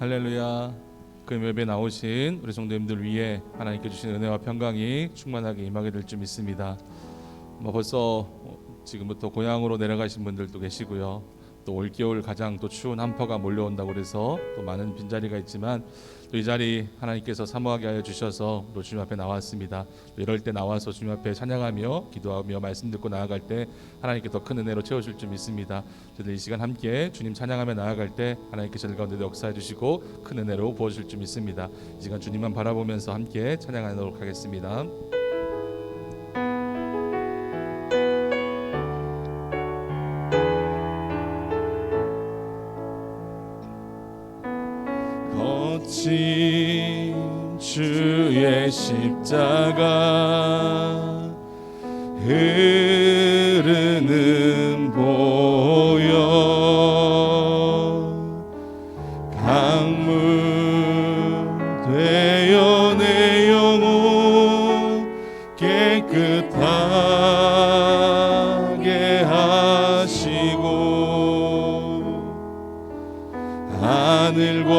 할렐루야. 그 예배에 나오신 우리 성도님들 위해 하나님께 주신 은혜와 평강이 충만하게 임하게 될 줄 믿습니다. 벌써 지금부터 고향으로 내려가신 분들도 계시고요. 또 올겨울 가장 또 추운 한파가 몰려온다고 그래서 또 많은 빈자리가 있지만 또 이 자리 하나님께서 사모하게 하여 주셔서 또 주님 앞에 나왔습니다. 이럴 때 나와서 주님 앞에 찬양하며 기도하며 말씀 듣고 나아갈 때 하나님께 더 큰 은혜로 채워줄 줄 믿습니다. 저희들 이 시간 함께 주님 찬양하며 나아갈 때 하나님께 저희 가운데 역사해 주시고 큰 은혜로 부어주실 줄 믿습니다. 이 시간 주님만 바라보면서 함께 찬양하도록 하겠습니다. 거친 주의 십자가 흐르는 보혈 강물 되어 내 영혼 깨끗하게 하시고 하늘과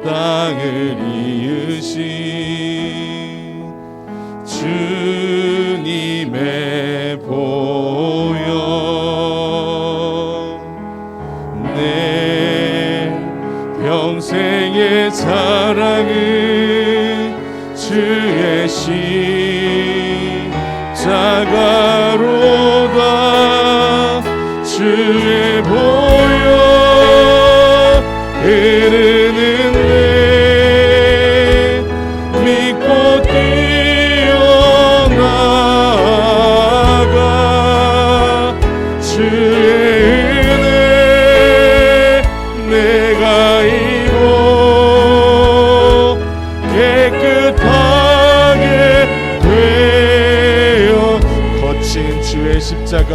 땅을 이으신 주님의 보혈 내 평생의 사랑은 주의 십자가로다 주의 보혈 흐르는 내 믿고 뛰어나가 주의 은혜 내가 입어 깨끗하게 되어 거친 주의 십자가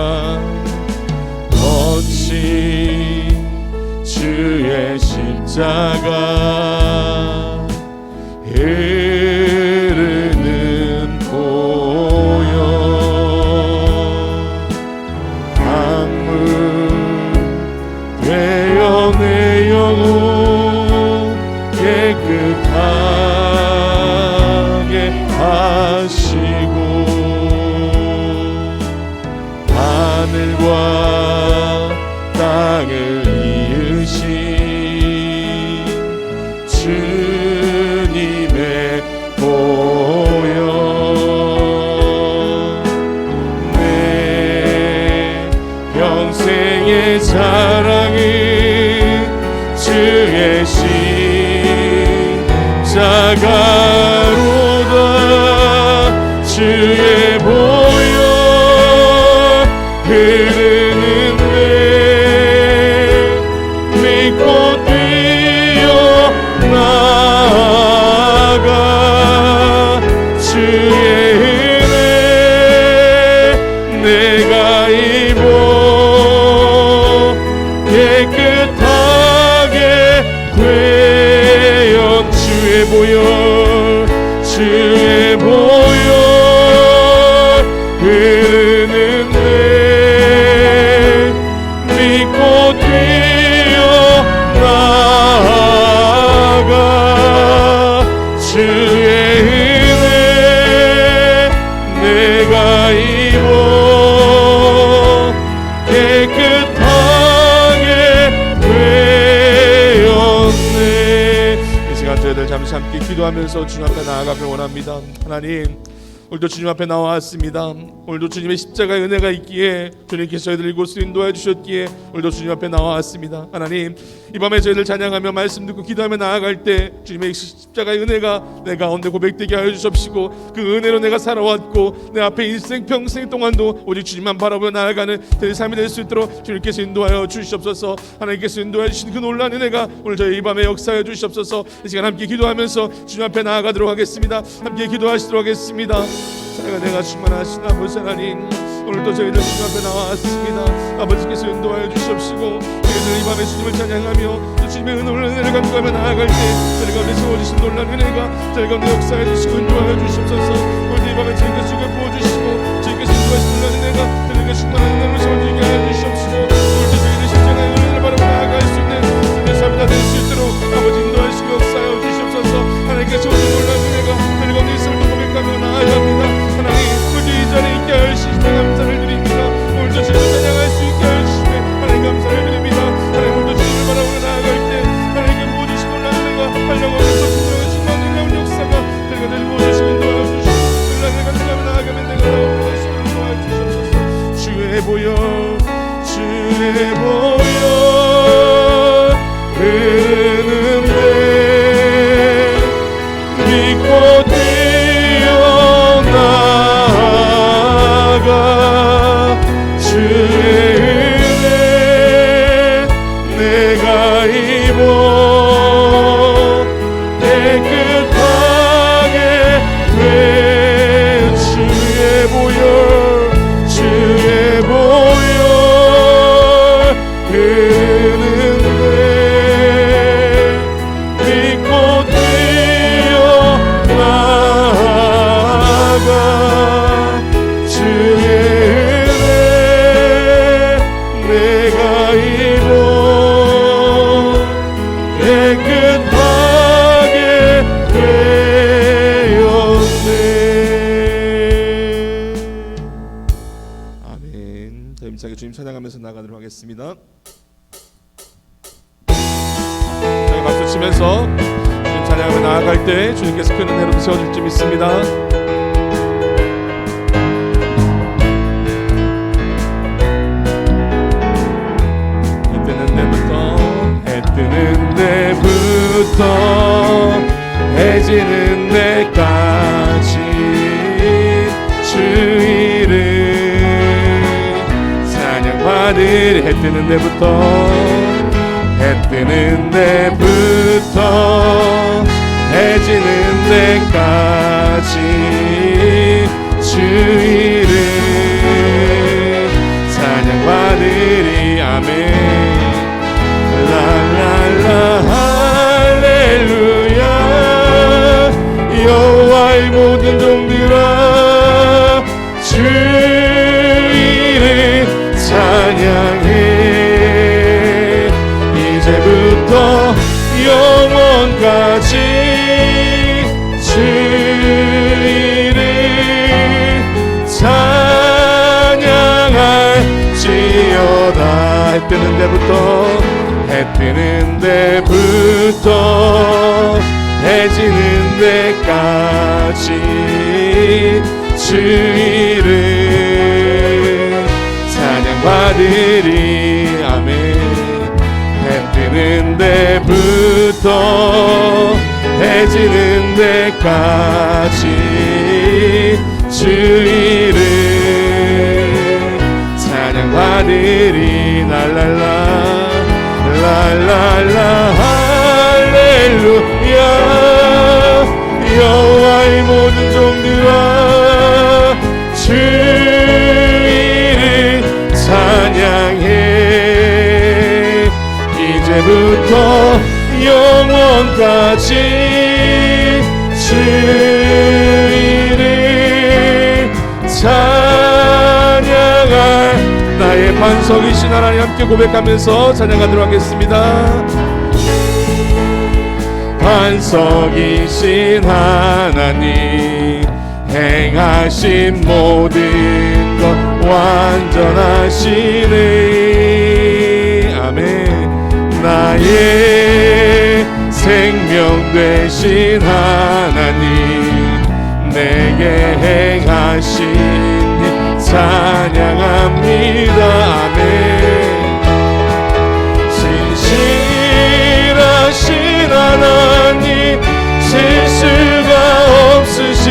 거친 주의 십자가 흐르는 보혈 강물 되어 내 영혼 깨끗하게 하시고 하늘과 땅을 주님의 보혈 내 평생의 사랑은 주의 십자가로다 주의 보혈 흐르는 내 믿고 나아가 주의 은혜 내가 입어 깨끗하게 되어 주의 보혈 흐르는 내 믿고 뛰어나가 주의 은혜 내가 입어 깨끗하게 되었네. 이 시간 저희들 잠시 함께 기도하면서 주님 앞에 나아가길 원합니다. 하나님 오늘도 주님 앞에 나와왔습니다. 오늘도 주님의 십자가의 은혜가 있기에 주님께서 저희들 이곳을 인도해 주셨기에 오늘도 주님 앞에 나와왔습니다. 하나님 이 밤에 저희들 찬양하며 말씀 듣고 기도하며 나아갈 때 주님의 십자가의 은혜가 내 가운데 고백되게 하여 주십시고 그 은혜로 내가 살아왔고 내 앞에 일생 평생 동안도 오직 주님만 바라보며 나아가는 내 삶이 될 수 있도록 주님께서 인도하여 주시옵소서. 하나님께서 인도해 주신 그 놀라운 은혜가 오늘 저희 이 밤에 역사하여 주시옵소서. 이 시간 함께 기도하면서 주님 앞에 나아가도록 하겠습니다. 함께 기도하시도록 하겠습니다. 사랑과 내가 충만하신 아버지 하나님 오늘도 저희들 주님 앞에 나왔습니다. 아버지께서 인도하여 주시옵시고 저희들 이 밤에 주님을 찬양하며 또 주님의 은혜를 감사하며 나아갈 때 저희 가운데 세워주신 놀라운 은혜가 저희 가운데 역사해 주시고 인도하여 주시옵소서. 오늘도 이 밤에 저희께서 주께 부어주시고 저희께서 인도하신 놀라운 은혜가 저희에게 충만한 은혜를 세워주게 하여 주시옵시고 오늘도 저희들 십자가의 은혜를 바라보며 나아갈 수 있는 주님의 삶이 다 될 수 있도록 주의 보혈 흐르는데 믿고 뛰어나가 주의 은혜 내가 입어 깨끗하게 돼 주의 보혈 흐르는데 믿고 뛰어나가 주의 은혜 내가 입어 깨끗하게 되었네. 아멘. 더 힘차게 주님 찬양하면서 나가도록 하겠습니다. 저희 박수 치면서 주님 찬양하며 나아갈 때 주님께서 큰 은혜로 세워줄 줄 믿습니다. 해 뜨는 데부터 해 지는 데까지 주 이름 찬양받으리. 해 뜨는 데부터 해 지는 데까지 주 이름 찬양받으리. 아멘. 라라라 할렐루야. 여호와의 모든 종들아 주 이름 찬양해. 이제부터 영원까지 주 이름 찬양할지어다. 해 뜨는 데부터 해 지는 데까지 주 이름 찬양받으리. 아멘. 해 뜨는 데부터 해 지는 데까지 주 이름 찬양받으리. 랄랄라 랄랄라 할렐루야. 여호와의 모든 종들아 주 이름 찬양해. 이제부터 영원까지 주 이름 찬양할 나의 반석이신 하나님 함께 고백하면서 찬양하도록 하겠습니다. 반석이신 하나님 행하신 모든 것 완전하시네. 아멘. 나의 생명 되신 하나님 내게 행하신 찬양합니다. 아멘. 진실하신 하나님 실수가 없으신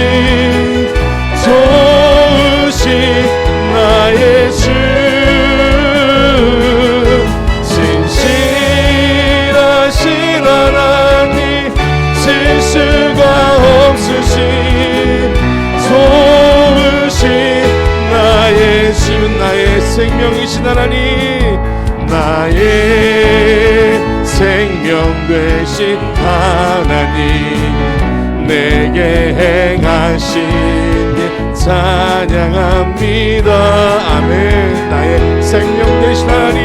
좋으신 나의 주. 진실하신 하나님 실수가 없으신 좋으신 나의 주는 나의 생명이신 하나님 나의 생명 되신 하나님 내게 행하신 일 찬양합니다. 아멘. 나의 생명 되신 하나님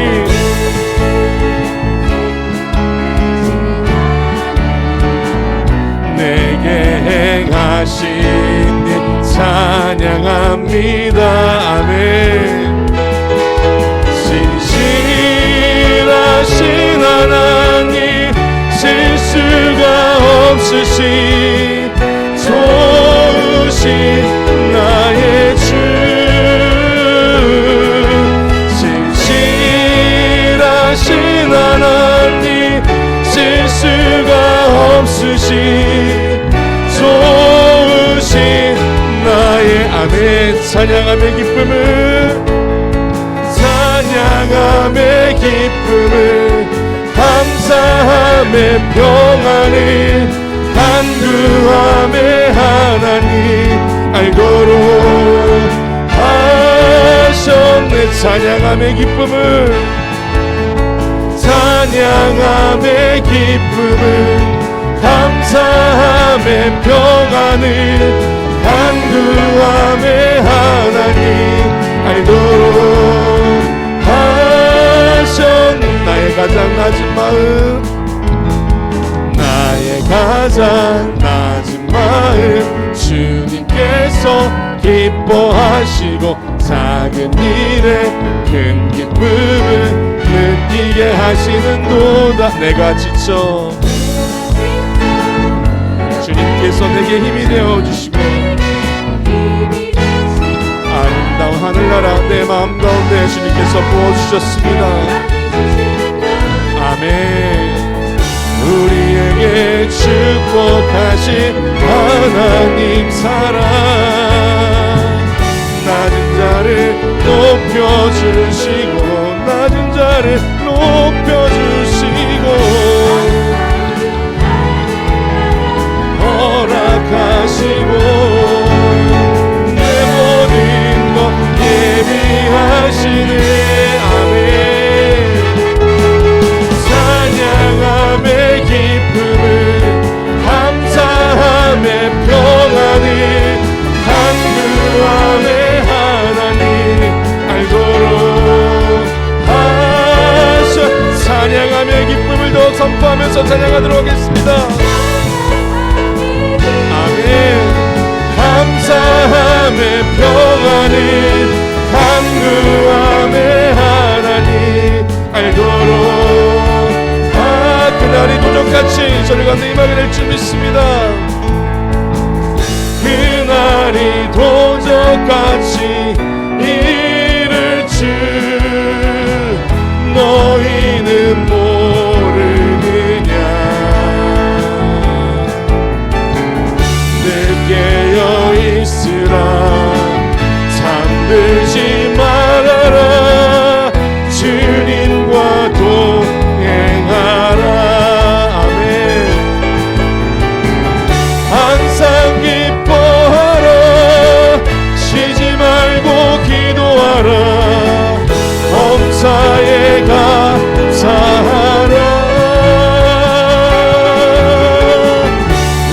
내게 행하신 일 찬양합니다. 아멘. 진실하신 하나님 실수가 없으신 좋으신 나의 주. 좋으신 나의 아내 찬양함의 기쁨을 감사함의 평안을 간구함의 하나님 알고로 하셨네. 찬양함의 기쁨을 감사함의 평안을 간구함의 하나님 알도록 하셨네. 나의 가장 낮은 마음 주님께서 기뻐하시고 작은 일에 큰 기쁨을 느끼게 하시는도다. 내가 지쳐 주님께서 내게 힘이 되어주시고 아름다운 하늘나라 내 마음 가운데 주님께서 부어주셨습니다. 아멘. 우리에게 축복하신 하나님 사랑 낮은 자를 높여주시고 허락하시고 내 모든 것 예비하시네. 아멘. 찬양함의 기쁨을 감사함의 평안을 간구함의 하나님 알도록 하셔. 찬양함의 기쁨을 더 선포하면서 찬양하도록 하겠습니다. 아멘. 감사함의 평안을 간구함의 하나님 알도록 그날이 도적같이 저를 가운데 임하게 될 줄 믿습니다. 그날이 도적같이 이를 줄 너희는 모르느냐. 늘 깨어 있으라 잠들지 말아라 주님과 동행하라. 아멘. 항상 기뻐하라 쉬지 말고 기도하라 범사에 감사하라.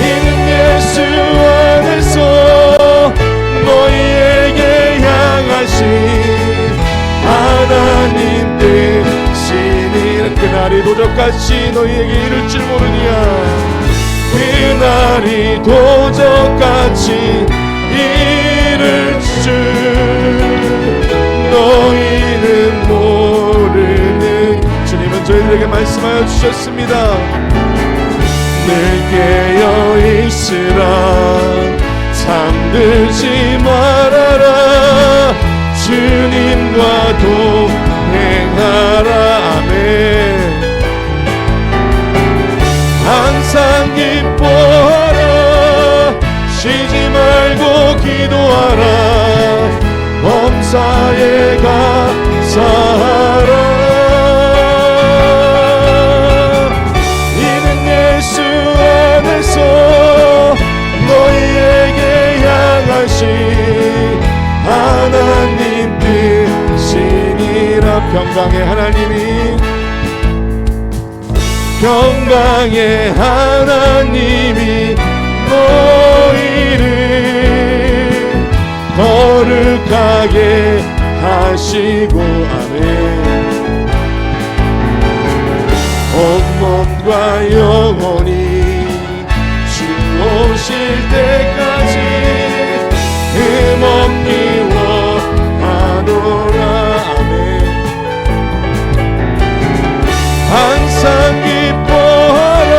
이는 예수 안에서 너희에게 향하신 하나님 뜻이니라. 그날이 도적같이 너희에게 이를 줄 모르냐. 그날이 도적같이 이를 줄 너희는 모르는. 주님은 저희들에게 말씀하여 주셨습니다. 늘 깨어 있으라 잠들지 말아라 주님과 동행하라. 아멘. 항상 기뻐하라 쉬지 말고 기도하라 범사에 감사하라. 이는 예수 안에서 너희에게 향하신 하나님 뜻이니라. 평강의 하나님이 너희를 거룩하게 하시고. 아멘. 온 몸과 영혼이 주 오실 때까지 흠없기 원하노라. 아멘. 항상 기뻐하라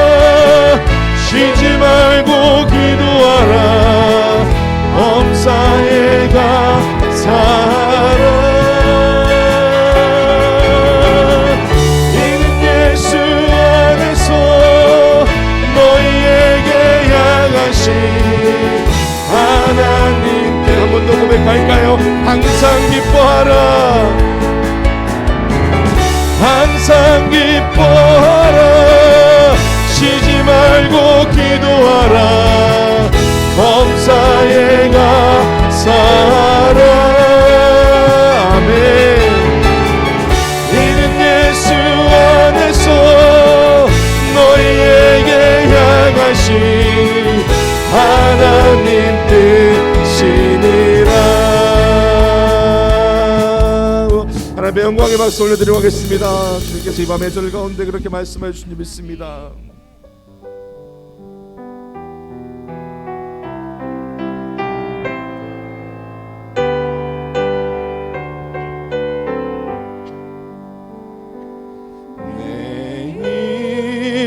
쉬지 말고 기도하라 범사에 감사하라. 이는 예수 안에서 너희에게 기뻐하라. 쉬지 말고 기도하라. 범사에 감사하라. 아멘. 이는 예수 안에서 너희에게 향하신 하나님 뜻이니라. 하나님의 영광의 박수 올려드리고 하겠습니다. 주님께서 이 밤의 절 가운데 그렇게 말씀해 주신 줄 믿습니다.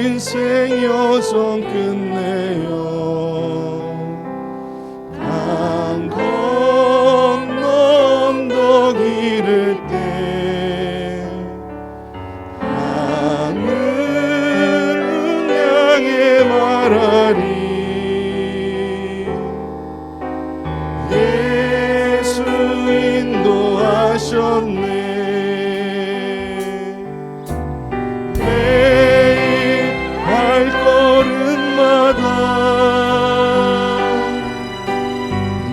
인생 여정 끝내요 강 건너 언덕 이를 때 하늘을 향해 말하리. 예수 인도하셨네.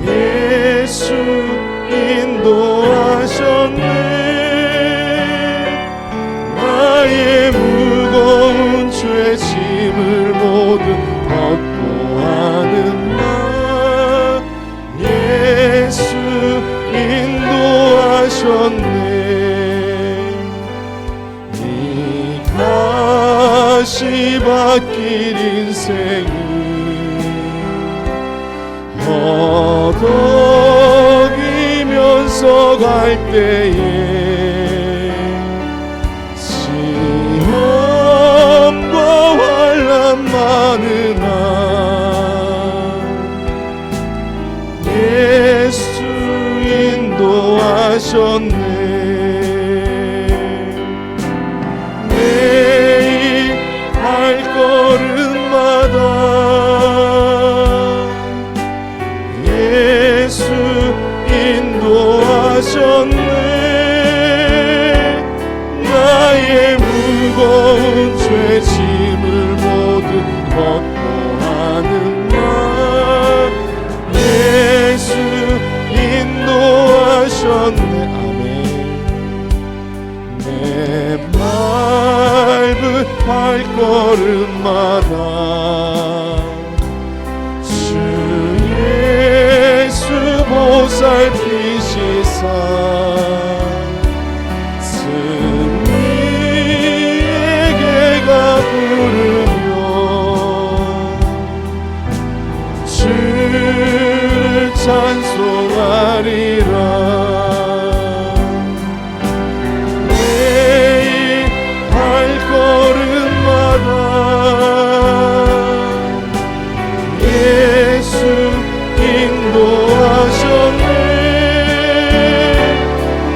예수 인도하셨네. 나의 무거운 죄짐을 모두 벗고 하는 나. 예수 인도하셨네. 이 가시밭길 인생을 허덕이면서 갈 때에 시험과 환난 많으나 예수 인도하셨네. 매일 발걸음마다 예수 인도하셨네. 나의 무거운 죄짐을 모두 벗고 하는 날 예수 인도하셨네. 아멘. 내 밟은 발걸음마다 보살피시사 승리에게가 부르며 주를 찬송하리라. 매일 발걸음마다 예수 인도하셨네.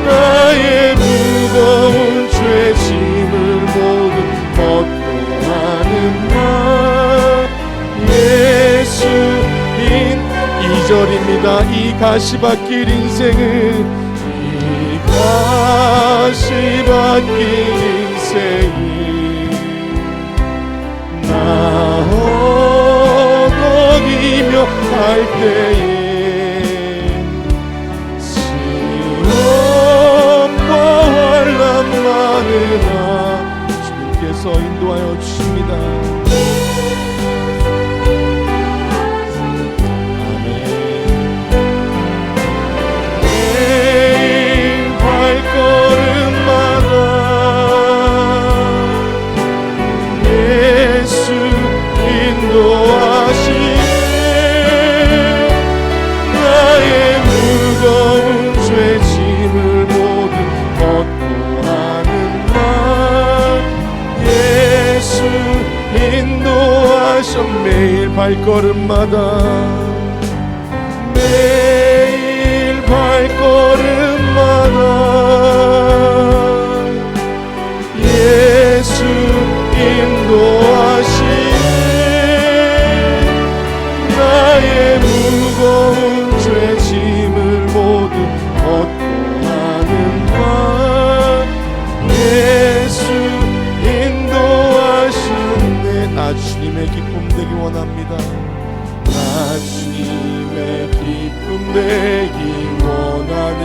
나의 무거운 죄짐을 모두 벗고 하는 날 예수 이절입니다. 이 가시밭길 인생은 이 가시밭길 인생은 나 허덕이며 갈 때에 시험과 환난 많으나 주님께서 인도하여 주십니다. 아멘. 매일 발걸음마다 예수 인도하시네. 나의 무거운 죄짐을 모두 벗고 하는 날 예수 인도하셔. 매일 발걸음마다 매일 발걸음마다 예수 인도하시네. 나의 무거운 죄짐을 모두 벗고 하는 날 예수 주님의 기쁨 되길 원합니다. 나 주님의 기쁨 되길 원하네.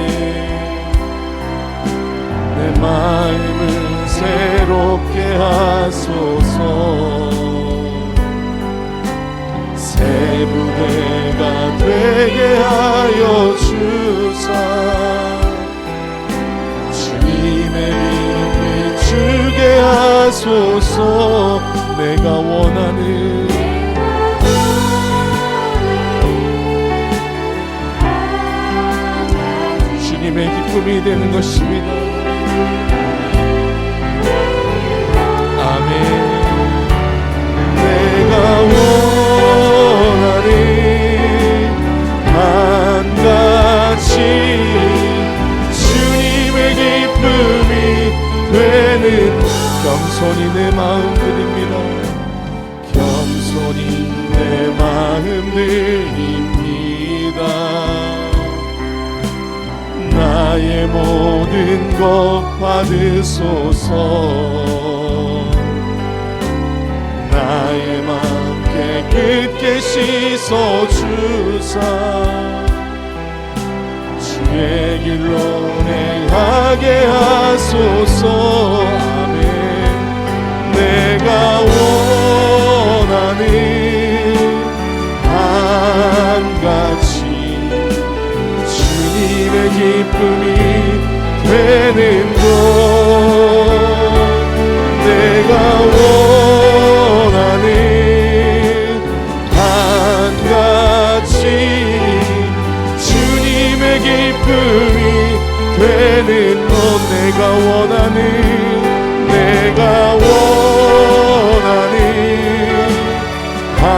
내 마음을 새롭게 하소서. 새 부대가 되게 하여 주사. 주님의 빛 비추게 하소서. 내가 원하는 주님의 기쁨이 되는 것입니다. 아멘. 내가 원하는 한가지 주님의 기쁨이 되는 겸손히 내 마음 드립니다. 겸손히 내 마음 드립니다. 나의 모든 것 받으소서. 나의 맘 깨끗게 씻어주사. 주의 길로 행하게 하소서. 아멘. 내가 원하는 한 가지 주님의 기쁨이 되는 것. 내가 원하는 한 가지 주님의 기쁨이 되는 것. 내가 원하는 한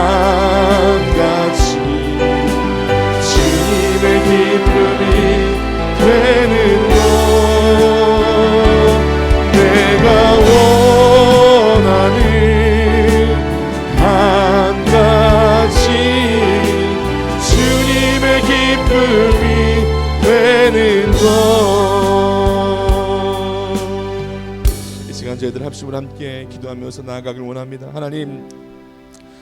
가지 주님의 기쁨이 되는 것. 내가 원하는 한 가지 주님의 기쁨이 되는 것. 이 시간 저희들 합심을 함께 기도하면서 나아가길 원합니다. 하나님,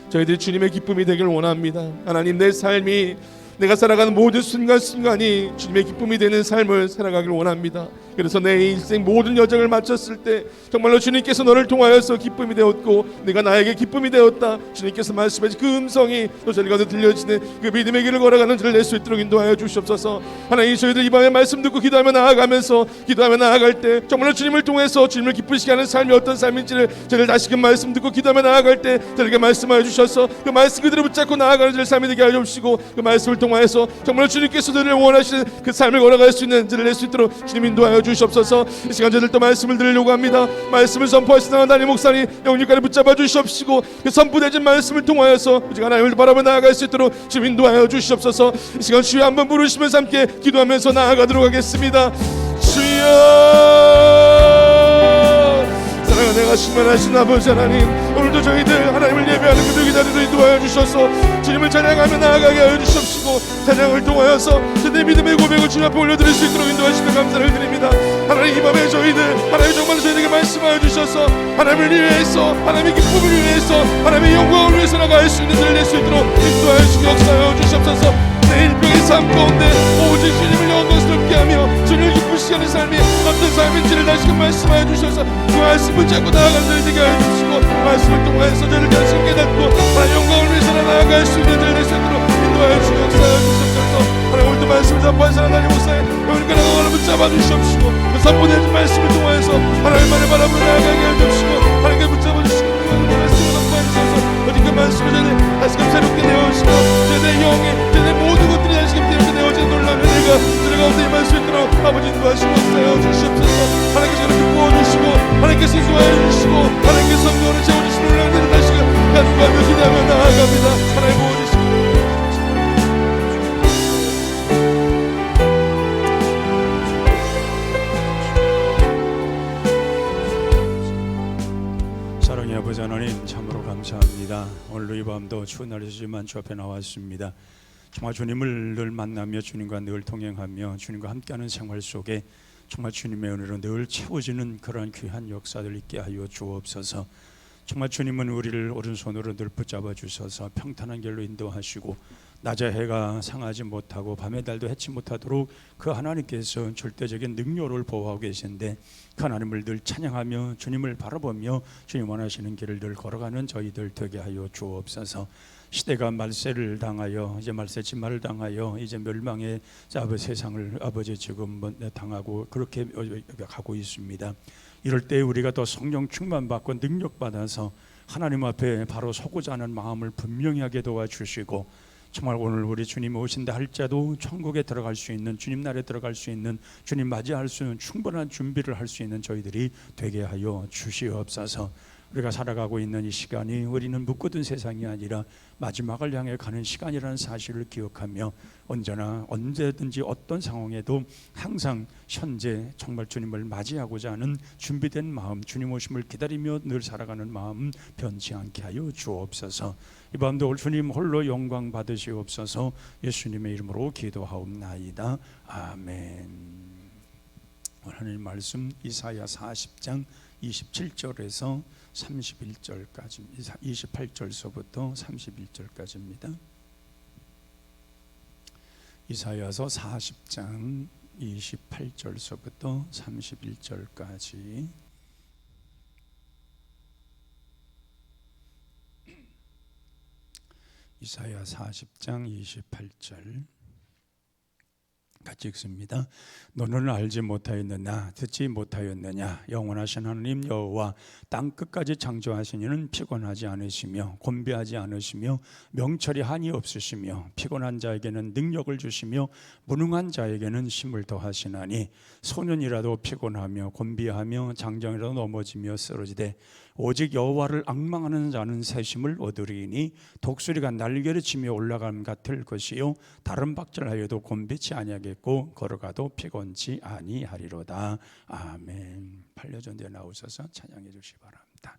저희들이 주님의 기쁨이 되길 원합니다. 하나님, 내 삶이 내가 살아가는 모든 순간순간이 주님의 기쁨이 되는 삶을 살아가길 원합니다. 그래서 내 인생 모든 여정을 마쳤을 때 정말로 주님께서 너를 통하여서 기쁨이 되었고 내가 나에게 기쁨이 되었다, 주님께서 말씀하신 그 음성이 또 저희 가운데 들려지는 그 믿음의 길을 걸어가는 저를 낼 수 있도록 인도하여 주시옵소서. 하나님, 저희들 이 밤에 말씀 듣고 기도하며 나아갈 때 정말로 주님을 통해서 주님을 기쁘시게 하는 삶이 어떤 삶인지를 저희를 다시금 말씀 듣고 기도하며 나아갈 때 저에게 말씀하여 주셔서 그 말씀 그대로 붙잡고 나아가는 저의 삶이 되게 하여 주시고, 그 말씀을 통하여서 정말로 주님께서 저를 원하시는 그 삶을 걸어갈 수 있는 저를 낼 수 있도록 주님 인도하여 주시옵소서. 이 시간 저희들 또 말씀을 들으려고 합니다. 말씀을 선포하시는 담임 목사님 영육까지 붙잡아 주시옵시고 그 선포되진 말씀을 통하여서 오직 하나님을 바라보며 나아갈 수 있도록 주님 인도하여 주시옵소서. 이 시간 주여 한번 부르시면서 함께 기도하면서 나아가도록 하겠습니다. 주여, 사랑하는 내가 신만하신 아버지 하나님, 오늘도 저희들 하나님을 예배하는 그들 기다리도 인도하여 주셔서 주님을 찬양하며 나아가게 하여 주시옵시고, 찬양을 통하여서 저희의 믿음의 고백을 주님 앞에 올려드릴 수 있도록 인도하시며 감사를 드립니다. 하나님, 이 밤에 저희들 하나님 정말 저희에게 말씀하여 주셔서 하나님을 위해서, 하나님의 기쁨을 위해서, 하나님의 영광을 위해서 나갈 수 있는 저를 낼 수 있도록 인도하여 주시고 역사하여 주시옵소서. 내 일병의 삶 가운데 오직 주님을 영광스럽게 하며 주님을 기쁘시게 하는 삶이 어떤 삶인지를 다시금 말씀하여 주셔서 그 말씀을 잡고 나아가는 저를 되게 하여 주시고, 말씀을 통하여서 저를 다시 깨닫고 하나님 영광을 위해서 나아갈 수 있는 저를 낼 수 있도록 인도하여 주시고 역사하여 주시옵소서. 하나님, 오늘도 말씀을 선포하신 하나님 목사의 오늘과 나아가는 붙잡아 주시옵시고 그 선포되는 말씀을 통하여서 하나님만을 바라보며 나아가게 하여 주시고 하나님께 붙잡아 주시고 그 말씀을 선포하여 주셔서 어디 그 말씀을 저를 다시금 새롭게 내어주시고 내 영에 내 모든 것들이 다시금 새롭게 내어지는 놀라운 은혜가 저희 가운데 이 말씀을 들어 아버지 인도하시고 역사하여 주시옵소서. 하나님께서 저를 부어주시고 하나님께서 인도하여 주시고 하나님께서 성도를 채워주시는 놀라운 은혜를 다시금 간구하며 기도하며 나아갑니다. 하나님 부어주시고 사랑의 아버지 하나님, 참으로 감사합니다. 오늘도 이 밤도 추운 날이지만 주 앞에 나왔습니다. 정말 주님을 늘 만나며 주님과 늘 동행하며 주님과 함께하는 생활 속에 정말 주님의 은혜로 늘 채워지는 그러한 귀한 역사들 있게 하여 주옵소서. 정말 주님은 우리를 오른손으로 늘 붙잡아 주셔서 평탄한 길로 인도하시고 낮에 해가 상하지 못하고 밤에 달도 해치 못하도록 그 하나님께서 절대적인 능력을 보호하고 계신데 그 하나님을 늘 찬양하며 주님을 바라보며 주님 원하시는 길을 늘 걸어가는 저희들 되게 하여 주옵소서. 시대가 말세를 당하여 이제 말세 진말을 당하여 이제 멸망의 세상을 아버지 지금 당하고 그렇게 가고 있습니다. 이럴 때 우리가 더 성령 충만 받고 능력 받아서 하나님 앞에 바로 서고자 하는 마음을 분명히 하게 도와주시고 정말 오늘 우리 주님 오신다 할지라도 천국에 들어갈 수 있는 주님 나라에 들어갈 수 있는 주님 맞이할 수 있는 충분한 준비를 할 수 있는 저희들이 되게 하여 주시옵소서. 우리가 살아가고 있는 이 시간이 우리는 묻고든 세상이 아니라 마지막을 향해 가는 시간이라는 사실을 기억하며 언제나 언제든지 어떤 상황에도 항상 현재 정말 주님을 맞이하고자 하는 준비된 마음, 주님 오심을 기다리며 늘 살아가는 마음 변치 않게 하여 주옵소서. 이 밤도 주님 홀로 영광 받으시옵소서. 예수님의 이름으로 기도하옵나이다. 아멘. 하나님 말씀 이사야 40장 27절에서 31절까지 28절서부터 31절까지입니다. 이사야서 40장 28절서부터 31절까지 이사야 40장 28절 같이 읽습니다. 너는 알지 못하였느냐 듣지 못하였느냐 영원하신 하나님 여호와 땅 끝까지 창조하신 이는 피곤하지 않으시며 곤비하지 않으시며 명철이 한이 없으시며 피곤한 자에게는 능력을 주시며 무능한 자에게는 힘을 더하시나니 소년이라도 피곤하며 곤비하며 장정이라도 넘어지며 쓰러지되 오직 여호와를 앙망하는 자는 새 힘을 얻으리니 독수리가 날개를 치며 올라감 같을 것이요 다른 박질하여도 곤비치 아니하겠고 걸어가도 피곤치 아니하리로다. 아멘. 팔려전대에 나오셔서 찬양해 주시기 바랍니다.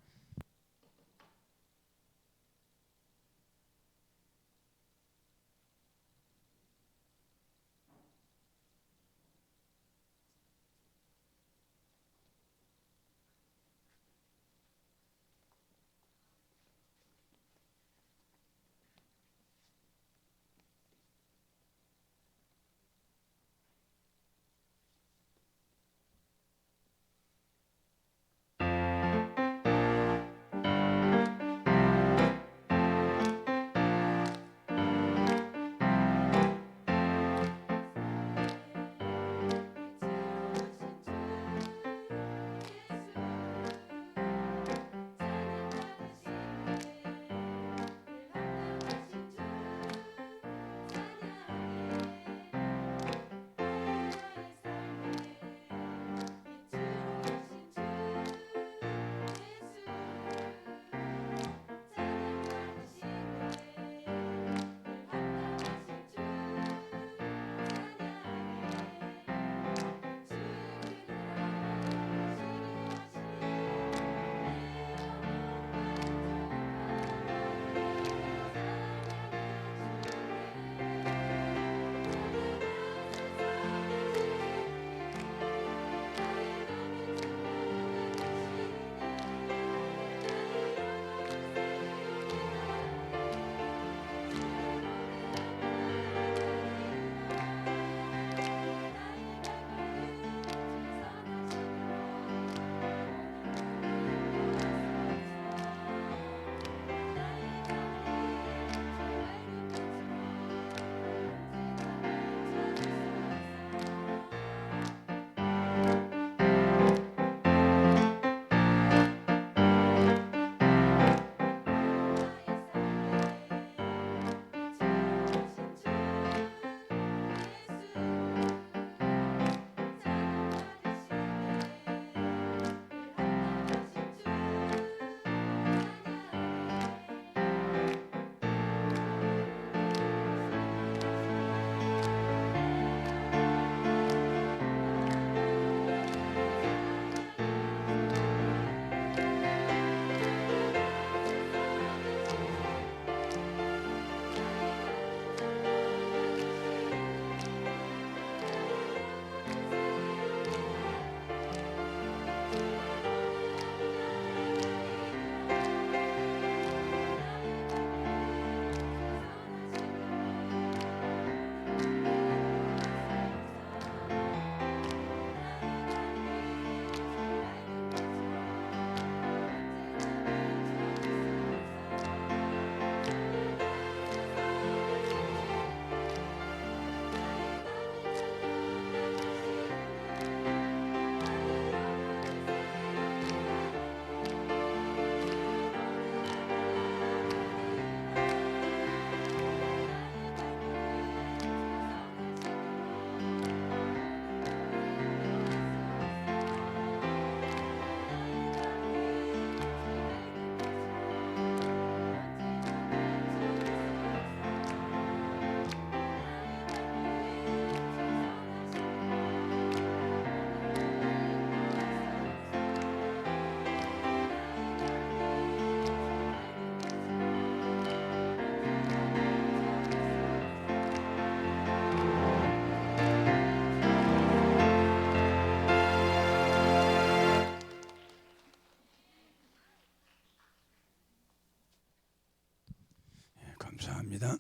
감사합니다.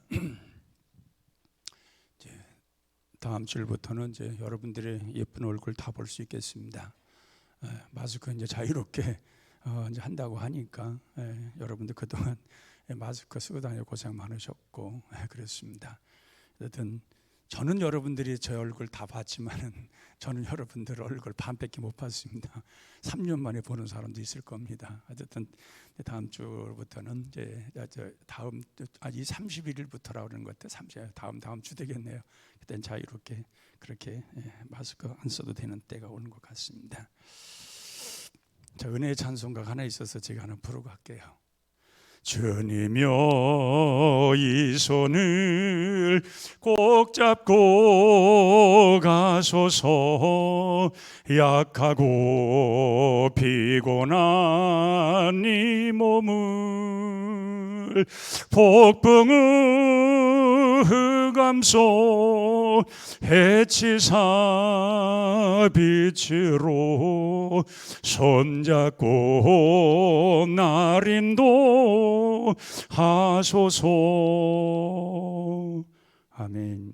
이제 다음 주부터는 이제 여러분들의 예쁜 얼굴 다 볼 수 있겠습니다. 마스크 이제 자유롭게 이제 한다고 하니까 여러분들 그동안 마스크 쓰고 다니고 고생 많으셨고 그렇습니다. 어쨌든 저는 여러분들이 제 얼굴 다 봤지만은 저는 여러분들 얼굴 반밖에 못 봤습니다. 3년 만에 보는 사람도 있을 겁니다. 어쨌든 다음 주부터는 이제 다음 이 31일부터라고 그러는 것 같아요. 다음 주 되겠네요. 그때는 자유롭게 그렇게 마스크 안 써도 되는 때가 오는 것 같습니다. 자, 은혜의 찬송가 하나 있어서 제가 하나 부르고 갈게요. 주님여 이 손을 꼭 잡고 가소서. 약하고 피곤한 이 몸을 폭풍의 흑암속 해치사 빛으로 손잡고 날 인도하소서. 아멘.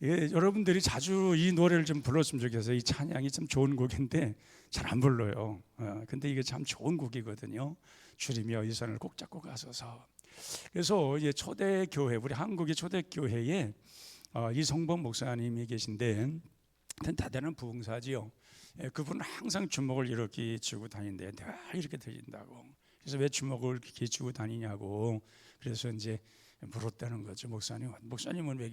여러분들이 자주 이 노래를 좀 불렀으면 좋겠어요. 이 찬양이 참 좋은 곡인데 잘 안 불러요. 근데 이게 참 좋은 곡이거든요. 주님이여 이 손을 꼭 잡고 가소서. 그래서 이제 초대교회, 우리 한국의 초대교회에 이성범 목사님이 계신데 대단한 부흥사지요. 그분은 항상 주먹을 이렇게 쥐고 다니는데 늘 이렇게 들린다고. 그래서 왜 주먹을 이렇게 쥐고 다니냐고. 그래서 이제 물었다는 거죠. 목사님은 왜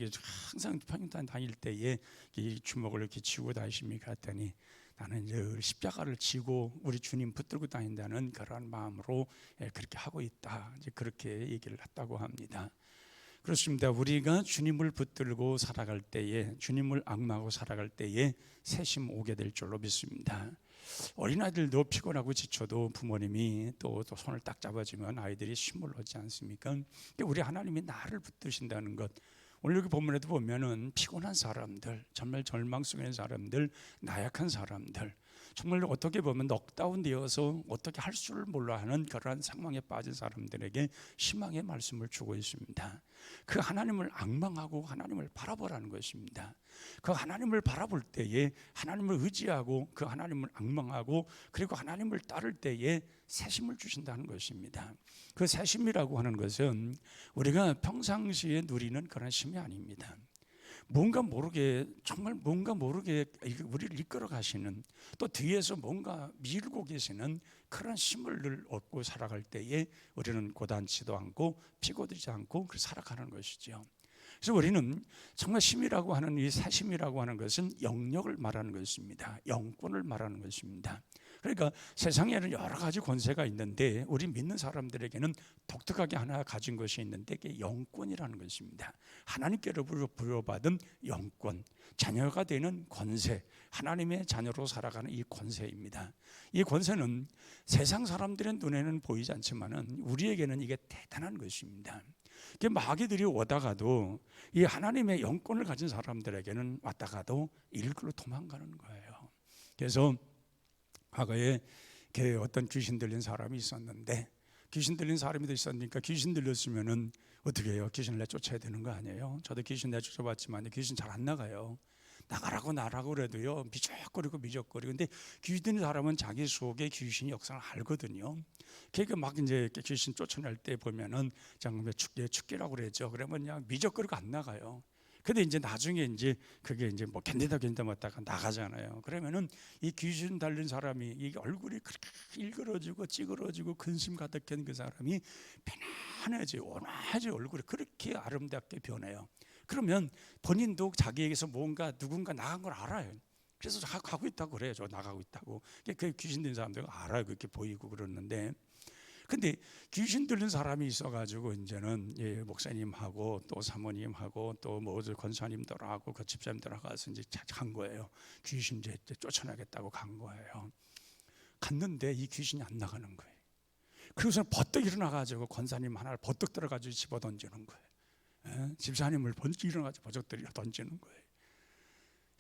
항상 평탄 다닐 때에 이 주먹을 이렇게 쥐고 다니십니까? 했더니 나는 늘 십자가를 지고 우리 주님 붙들고 다닌다는 그러한 마음으로 그렇게 하고 있다. 이제 그렇게 얘기를 했다고 합니다. 그렇습니다. 우리가 주님을 붙들고 살아갈 때에, 주님을 앙망하고 살아갈 때에 새심 오게 될 줄로 믿습니다. 어린아이들도 피곤하고 지쳐도 부모님이 또 손을 딱 잡아주면 아이들이 힘을 얻지 않습니까? 우리 하나님이 나를 붙드신다는 것. 오늘 여기 본문에도 보면은 피곤한 사람들, 정말 절망 속에 있는 사람들, 나약한 사람들, 정말 어떻게 보면 넉다운되어서 어떻게 할 수를 몰라 하는 그러한 상황에 빠진 사람들에게 희망의 말씀을 주고 있습니다. 그 하나님을 앙망하고 하나님을 바라보라는 것입니다. 그 하나님을 바라볼 때에 하나님을 의지하고 그 하나님을 앙망하고 그리고 하나님을 따를 때에 새심을 주신다는 것입니다. 그 새심이라고 하는 것은 우리가 평상시에 누리는 그런 심이 아닙니다. 뭔가 모르게 정말 뭔가 모르게 우리를 이끌어 가시는, 또 뒤에서 뭔가 밀고 계시는 그런 힘을 늘 얻고 살아갈 때에 우리는 고단치도 않고 피곤하지 않고 살아가는 것이죠. 그래서 우리는 정말 심이라고 하는 이 사심이라고 하는 것은 영역을 말하는 것입니다. 영권을 말하는 것입니다. 그러니까 세상에는 여러 가지 권세가 있는데 우리 믿는 사람들에게는 독특하게 하나 가진 것이 있는데 그게 영권이라는 것입니다. 하나님께로부터 부여받은 영권, 자녀가 되는 권세, 하나님의 자녀로 살아가는 이 권세입니다. 이 권세는 세상 사람들의 눈에는 보이지 않지만은 우리에게는 이게 대단한 것입니다. 마귀들이 오다가도 이 하나님의 영권을 가진 사람들에게는 왔다가도 일글로 도망가는 거예요. 그래서 과거에 어떤 귀신 들린 사람이 있었는데, 귀신 들린 사람이 있었으니까 귀신 들렸으면은 어떻게 해요? 귀신을 내쫓아야 되는 거 아니에요? 저도 귀신 내쫓아봤지만 귀신 잘 안 나가요. 나가라고 그래도요 미적거리고. 근데 귀신 들린 사람은 자기 속에 귀신이 역사를 알거든요. 그러니까 막 이제 귀신 쫓아낼 때 보면은 정말 축기라고 그랬죠. 그러면 그냥 미적거리고 안 나가요. 근데 이제 나중에 이제 그게 이제 뭐 견디다 왔다가 나가잖아요. 그러면은 이 귀신 달린 사람이 이 얼굴이 그렇게 일그러지고 찌그러지고 근심 가득한 그 사람이 편안해지고 온화해지, 얼굴이 그렇게 아름답게 변해요. 그러면 본인도 자기에게서 뭔가 누군가 나간 걸 알아요. 그래서 가고 있다고 그래요. 저 나가고 있다고. 그 귀신 들린 사람들은 알아요. 그렇게 보이고 그러는데. 근데 귀신 들린 사람이 있어가지고 이제는 목사님하고 또 사모님하고 또 모두 권사님들하고 그 집사님들하고 가서 이제 간 거예요. 귀신 이제 쫓아나겠다고 간 거예요. 갔는데 이 귀신이 안 나가는 거예요. 그래서 버떡 일어나가지고 권사님 하나를 버떡 들어가지고 집어 던지는 거예요. 집사님을 번쩍 일어나가지고 버쩍 던지는 거예요.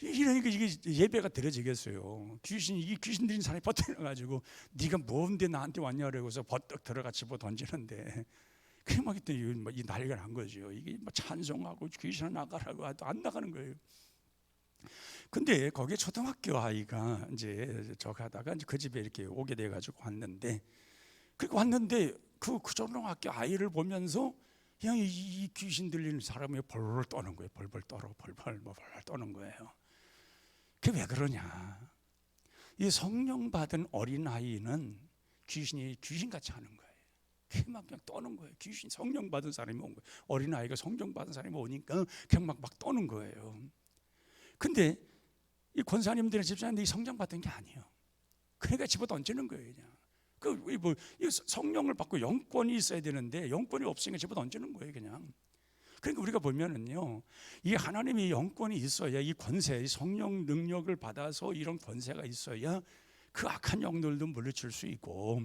이러니까 이게 예배가 드려지겠어요. 귀신 들린 사람이 버떡 일어나가지고 네가 뭔데 나한테 왔냐 그러고서 버떡 들어가 집어 던지는데, 그게 막 이 난리가 난 거죠. 이게 막 찬송하고 귀신 나가라고 해도 안 나가는 거예요. 근데 거기에 초등학교 아이가 이제 저 가다가 이제 그 집에 이렇게 오게 돼 가지고 왔는데, 그리고 왔는데 그 초등학교 아이를 보면서 그냥 이 귀신 들리는 사람이 벌벌 떠는 거예요. 벌벌 떠는 거예요. 그게 왜 그러냐? 이 성령 받은 어린 아이는 귀신이 귀신같이 하는 거예요. 그게 막 그냥 떠는 거예요. 귀신 성령 받은 사람이 온 거예요. 어린 아이가 성령 받은 사람이 오니까 그냥 막 떠는 거예요. 근데 이 권사님들의 집사님들이 성령 받은 게 아니에요. 그러니까 집어 던지는 거예요. 그냥 이 성령을 받고 영권이 있어야 되는데 영권이 없으니까 집어 던지는 거예요. 그냥. 그러니까 우리가 보면은요, 이 하나님의 영권이 있어야, 이 권세, 이 성령 능력을 받아서 이런 권세가 있어야 그 악한 영들도 물리칠 수 있고,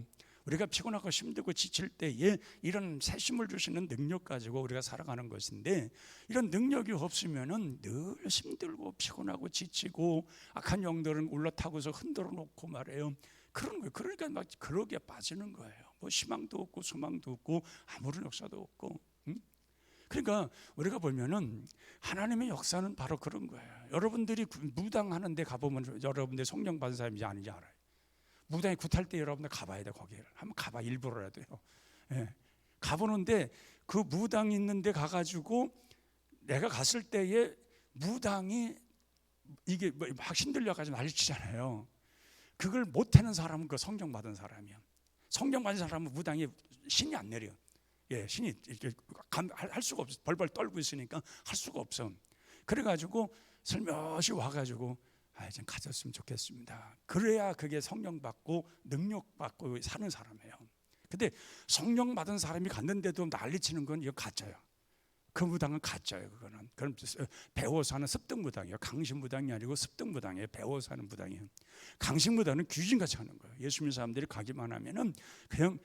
우리가 피곤하고 힘들고 지칠 때에 이런 새심을 주시는 능력 가지고 우리가 살아가는 것인데, 이런 능력이 없으면은 늘 힘들고 피곤하고 지치고 악한 영들은 올라타고서 흔들어 놓고 말해요. 그런 거예요. 그러니까 막 그러게 빠지는 거예요. 뭐 희망도 없고 소망도 없고 아무런 역사도 없고. 그러니까 우리가 보면은 하나님의 역사는 바로 그런 거예요. 여러분들이 무당하는 데 가보면 여러분들 성령 받은 사람인지 아닌지 알아요. 무당이 굿할 때 여러분들 가봐야 돼. 거기를 한번 가봐. 일부러라도요. 예. 가보는데 그 무당 있는 데 가가지고 내가 갔을 때에 무당이 이게 막 힘들려가지고 난리치잖아요. 그걸 못하는 사람은 그 성령 받은 사람이야. 성령 받은 사람은 무당이 신이 안 내려. 예, 신이 이렇게 할 수가 없어. 벌벌 떨고 있으니까 할 수가 없어. 그래가지고 슬며시 와가지고 좀 가졌으면 좋겠습니다. 그래야 그게 성령 받고 능력 받고 사는 사람이에요. 근데 성령 받은 사람이 갔는데도 난리치는 건 이거 가짜예요. 그 무당은 가짜예요. 그거는. 그럼 배워서 하는 습득 무당이에요. 강식 무당이 아니고 습득 무당이에요. 배워서 하는 무당이에요. 강식 무당은 귀신같이 하는 거예요. 예수 믿는 사람들이 가기만 하면은 그냥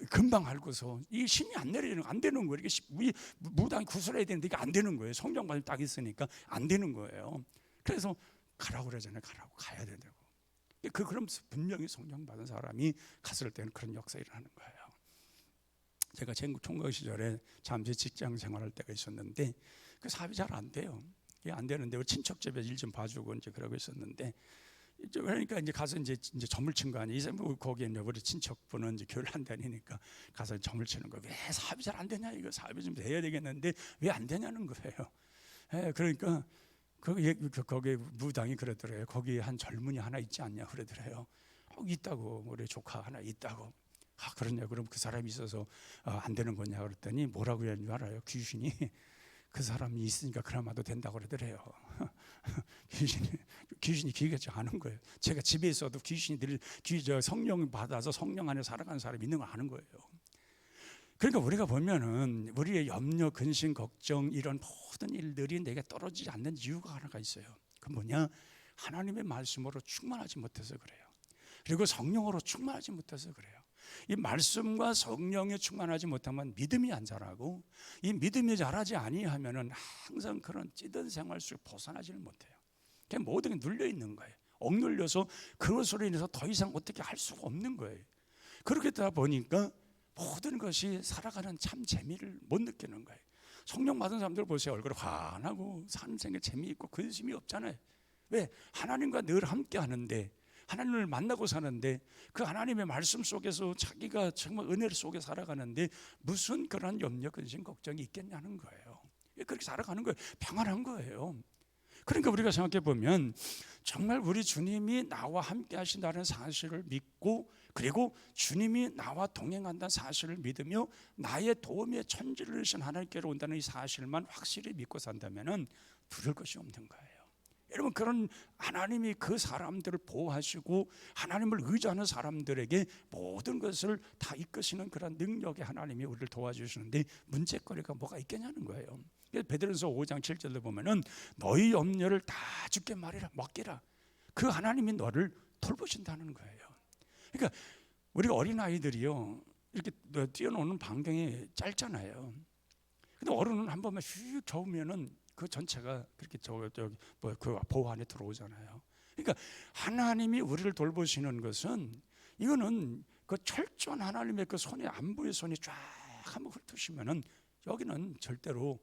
금방 알고서 이 신이 안 내리는 안 되는 거예요. 이게 무당이 구슬해야 되는데 이게 안 되는 거예요. 성령 받을 딱 있으니까 안 되는 거예요. 그래서 가라고 그러잖아요. 가라고 가야 된다고. 그럼 분명히 성령 받은 사람이 갔을 때는 그런 역사가 일어나는 거예요. 제가 총각 시절에 잠시 직장 생활할 때가 있었는데 그 사업이 잘 안 돼요. 이게 안 되는데 우리 친척 집에 일 좀 봐주고 이제 그러고 있었는데, 그러니까 이제 가서 이제 점을 친 거 아니에요. 거기에 이제 우리 친척분은 이제 교회를 안 다니니까 가서 점을 치는 거예요. 왜 사업이 잘 안 되냐? 이거 사업이 좀 돼야 되겠는데 왜 안 되냐는 거예요. 예, 그러니까 거기 무당이 그러더래요. 거기 한 젊은이 하나 있지 않냐 그러더래요. 있다고, 우리 조카 하나 있다고. 그러냐? 그럼 그 사람이 있어서 안 되는 거냐 그랬더니 뭐라고 했는 줄 알아요? 귀신이 그 사람이 있으니까 그나마도 된다고 그러더래요. 귀신이 기계지 않은 거예요. 제가 집에 있어도 귀신들이 성령 받아서 성령 안에 살아가는 사람이 있는 걸 아는 거예요. 그러니까 우리가 보면은 우리의 염려, 근심, 걱정 이런 모든 일들이 내게 떨어지지 않는 이유가 하나가 있어요. 그 뭐냐? 하나님의 말씀으로 충만하지 못해서 그래요. 그리고 성령으로 충만하지 못해서 그래요. 이 말씀과 성령에 충만하지 못하면 믿음이 안 자라고, 이 믿음이 자라지 아니하면은 항상 그런 찌든 생활 속에 벗어나지를 못해요. 그냥 모든 게 눌려 있는 거예요. 억눌려서 그것으로 인해서 더 이상 어떻게 할 수가 없는 거예요. 그렇게 되다 보니까 모든 것이 살아가는 참 재미를 못 느끼는 거예요. 성령 받은 사람들 보세요. 얼굴 환하고 사는 생에 재미있고 근심이 없잖아요. 왜? 하나님과 늘 함께 하는데, 하나님을 만나고 사는데, 그 하나님의 말씀 속에서 자기가 정말 은혜 속에 살아가는데 무슨 그런 염려, 근심, 걱정이 있겠냐는 거예요. 그렇게 살아가는 거예요. 평안한 거예요. 그러니까 우리가 생각해 보면 정말 우리 주님이 나와 함께 하신다는 사실을 믿고, 그리고 주님이 나와 동행한다는 사실을 믿으며 나의 도움의 천지를 이루신 하나님께로 온다는 이 사실만 확실히 믿고 산다면 두려울 것이 없는 거예요. 여러분, 그런 하나님이 그 사람들을 보호하시고 하나님을 의지하는 사람들에게 모든 것을 다 이끄시는 그런 능력의 하나님이 우리를 도와주시는데 문제거리가 뭐가 있겠냐는 거예요. 베드로전서 5장 7절에 보면은 너희 염려를 다 주께 말이라, 맡기라. 그 하나님이 너를 돌보신다는 거예요. 그러니까 우리 어린아이들이요, 이렇게 뛰어노는 반경이 짧잖아요. 근데 어른은 한 번만 휙 저으면은 그 전체가 그렇게 그 보호 안에 들어오잖아요. 그러니까 하나님이 우리를 돌보시는 것은, 이거는 그 철저한 하나님의 그 손에, 안보의 손이 쫙 한번 훑으시면은 여기는 절대로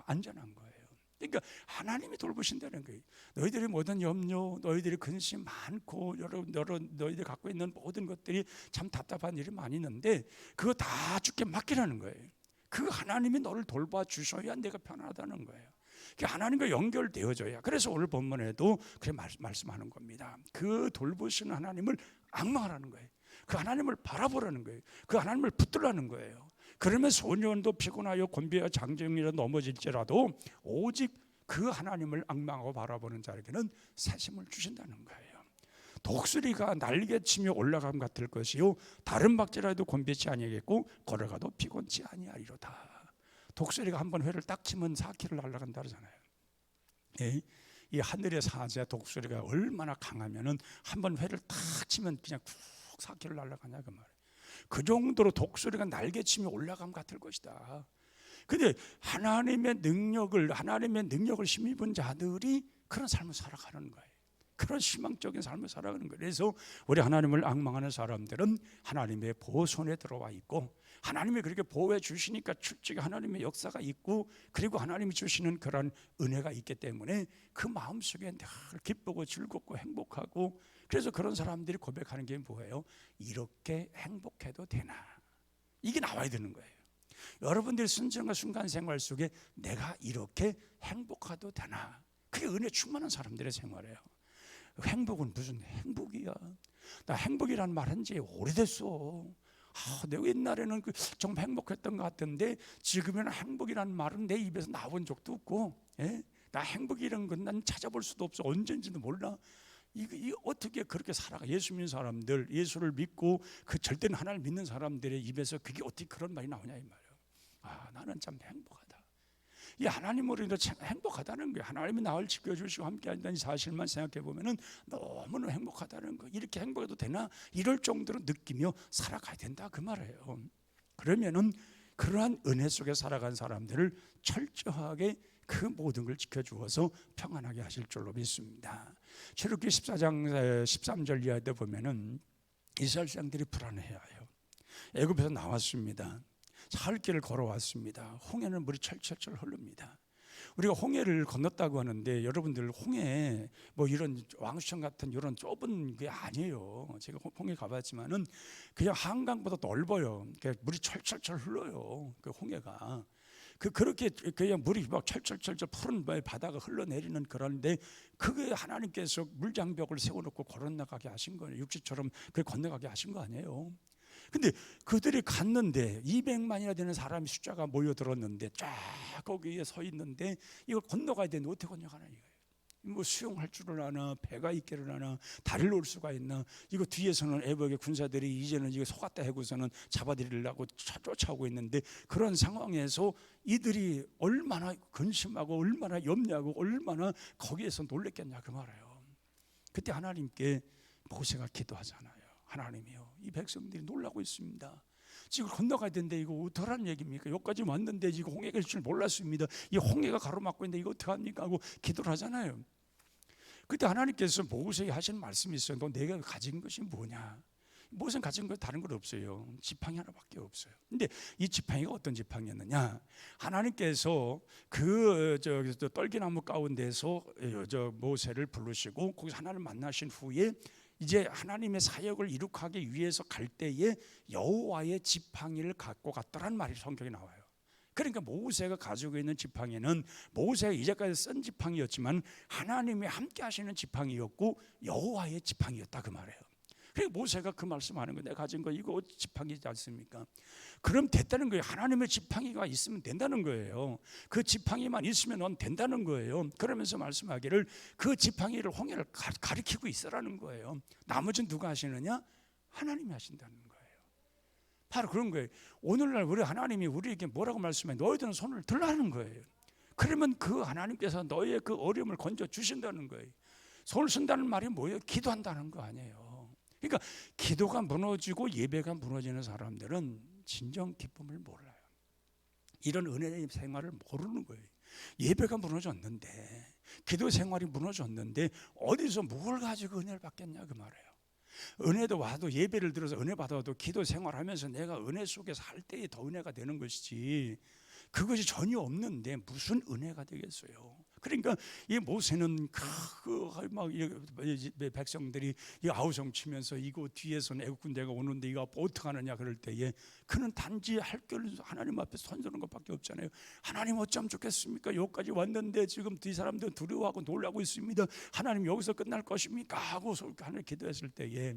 안전한 거예요. 그러니까 하나님이 돌보신다는 거예요. 너희들이 모든 염려, 너희들이 근심 많고 너희들이 갖고 있는 모든 것들이 참 답답한 일이 많이 있는데 그거 다 주께 맡기라는 거예요. 그 하나님이 너를 돌봐 주셔야 내가 편하다는 거예요. 하나님과 연결되어져야. 그래서 오늘 본문에도 그렇게 말씀하는 겁니다. 그 돌보시는 하나님을 앙망하라는 거예요. 그 하나님을 바라보라는 거예요. 그 하나님을 붙들라는 거예요. 그러면 소년도 피곤하여 곤비와 장정이라 넘어질지라도 오직 그 하나님을 앙망하고 바라보는 자에게는 새 힘을 주신다는 거예요. 독수리가 날개치며 올라감 같을 것이요 다른 박제라도 곤비치 아니하겠고 걸어가도 피곤치 아니하리로다. 독수리가 한번 회를 딱 치면 4km 날아간다 그러잖아요. 이 하늘의 사자 독수리가 얼마나 강하면은 한번 회를 딱 치면 그냥 쿡 4km 날아가냐 그 말이에요. 그 정도로 독수리가 날개치며 올라감 같을 것이다. 근데 하나님의 능력을 힘입은 자들이 그런 삶을 살아가는 거예요. 그런 희망적인 삶을 살아가는 거예요. 그래서 우리 하나님을 앙망하는 사람들은 하나님의 보호손에 들어와 있고 하나님이 그렇게 보호해 주시니까 출직에 하나님의 역사가 있고 그리고 하나님이 주시는 그런 은혜가 있기 때문에 그 마음속에 늘 기쁘고 즐겁고 행복하고 그래서 그런 사람들이 고백하는 게 뭐예요? 이렇게 행복해도 되나? 이게 나와야 되는 거예요. 여러분들의 순전한 순간 생활 속에 내가 이렇게 행복해도 되나? 그게 은혜 충만한 사람들의 생활이에요. 행복은 무슨 행복이야? 나 행복이라는 말 한 지 오래됐어. 내가 옛날에는 정말 행복했던 것 같은데 지금은 행복이라는 말은 내 입에서 나온 적도 없고, 나 행복이라는 건 난 찾아볼 수도 없어. 언젠지도 몰라. 이거 어떻게 그렇게 살아가? 예수 믿는 사람들, 예수를 믿고 그 절대는 하나님을 믿는 사람들의 입에서 그게 어떻게 그런 말이 나오냐 이 말이에요. 나는 참 행복하다. 이 하나님으로 인해서 행복하다는 거예요. 하나님이 나를 지켜주시고 함께 한다는 사실만 생각해 보면은 너무나 행복하다는 거예요. 이렇게 행복해도 되나? 이럴 정도로 느끼며 살아가야 된다 그 말이에요. 그러면은 그러한 은혜 속에 살아간 사람들을 철저하게 그 모든 걸 지켜주어서 평안하게 하실 줄로 믿습니다. 출애굽기 14장 13절 이하에 보면은 이스라엘 사람들이 불안해해요. 애굽에서 나왔습니다. 살 길을 걸어왔습니다. 홍해는 물이 철철철 흐릅니다. 우리가 홍해를 건넜다고 하는데 여러분들 홍해 뭐 이런 왕수천 같은 이런 좁은 게 아니에요. 제가 홍해 가봤지만은 그냥 한강보다 넓어요. 물이 철철철 흘러요. 그 홍해가 그렇게 그냥 물이 막 철철철 푸른 바다가 흘러내리는 그런데 그게 하나님께서 물장벽을 세워놓고 걸어나가게 하신 거예요. 육지처럼 그 건너가게 하신 거 아니에요. 근데 그들이 갔는데 200만이나 되는 사람이 숫자가 모여들었는데 쫙 거기에 서 있는데 이걸 건너가야 되는데 어떻게 건너가나 이거예요. 뭐 수영할 줄을 아나 배가 있기를 아나 다리를 놓을 수가 있나. 이거 뒤에서는 애국의 군사들이 이제는 이거 속았다 해고서는 잡아들이려고 쫓아오고 있는데 그런 상황에서 이들이 얼마나 근심하고 얼마나 염려하고 얼마나 거기에서 놀랬겠냐 그 말이에요. 그때 하나님께 모세가 기도하잖아요. 하나님이요, 이 백성들이 놀라고 있습니다. 지금 건너가야 되는데 이거 어떡하라는 얘기입니까? 여기까지 왔는데 이거 홍해가 있을 줄 몰랐습니다. 이 홍해가 가로막고 있는데 이거 어떡합니까? 하고 기도를 하잖아요. 그때 하나님께서 모세에게 하신 말씀이 있어요. 너 내가 가진 것이 뭐냐? 모세는 가진 거 다른 건 없어요. 지팡이 하나밖에 없어요. 근데 이 지팡이가 어떤 지팡이였느냐? 하나님께서 그 떨기나무 가운데서 모세를 부르시고 거기서 하나님을 만나신 후에 이제 하나님의 사역을 이룩하기 위해서 갈 때에 여호와의 지팡이를 갖고 갔더란 말이 성경에 나와요. 그러니까 모세가 가지고 있는 지팡이는 모세가 이제까지 쓴 지팡이였지만 하나님이 함께 하시는 지팡이였고 여호와의 지팡이였다 그 말이에요. 그러니까 모세가 그 말씀하는 거예요. 내가 가진 거 이거 지팡이지 않습니까? 그럼 됐다는 거예요. 하나님의 지팡이가 있으면 된다는 거예요. 그 지팡이만 있으면 넌 된다는 거예요. 그러면서 말씀하기를 그 지팡이를 홍해를 가리키고 있으라는 거예요. 나머지는 누가 하시느냐? 하나님이 하신다는 거예요. 바로 그런 거예요. 오늘날 우리 하나님이 우리에게 뭐라고 말씀해? 너희들은 손을 들라는 거예요. 그러면 그 하나님께서 너희의 그 어려움을 건져 주신다는 거예요. 손을 쓴다는 말이 뭐예요? 기도한다는 거 아니에요. 그러니까 기도가 무너지고 예배가 무너지는 사람들은 진정 기쁨을 몰라요. 이런 은혜의 생활을 모르는 거예요. 예배가 무너졌는데 기도 생활이 무너졌는데 어디서 뭘 가지고 은혜를 받겠냐 그 말이에요. 은혜도 와도 예배를 들어서 은혜 받아도 기도 생활하면서 내가 은혜 속에서 할 때에 더 은혜가 되는 것이지, 그것이 전혀 없는데 무슨 은혜가 되겠어요. 그러니까 이 모세는 막 백성들이 이 아우성 치면서 이거 뒤에서는 애국 군대가 오는데 이거 어떻게 하느냐 그럴 때에 그는 단지 할 길을 하나님 앞에 손드는 것밖에 없잖아요. 하나님 어쩜 좋겠습니까? 여기까지 왔는데 지금 이 사람들은 두려워하고 놀라고 있습니다. 하나님 여기서 끝날 것입니까? 하고 하나님 기도했을 때에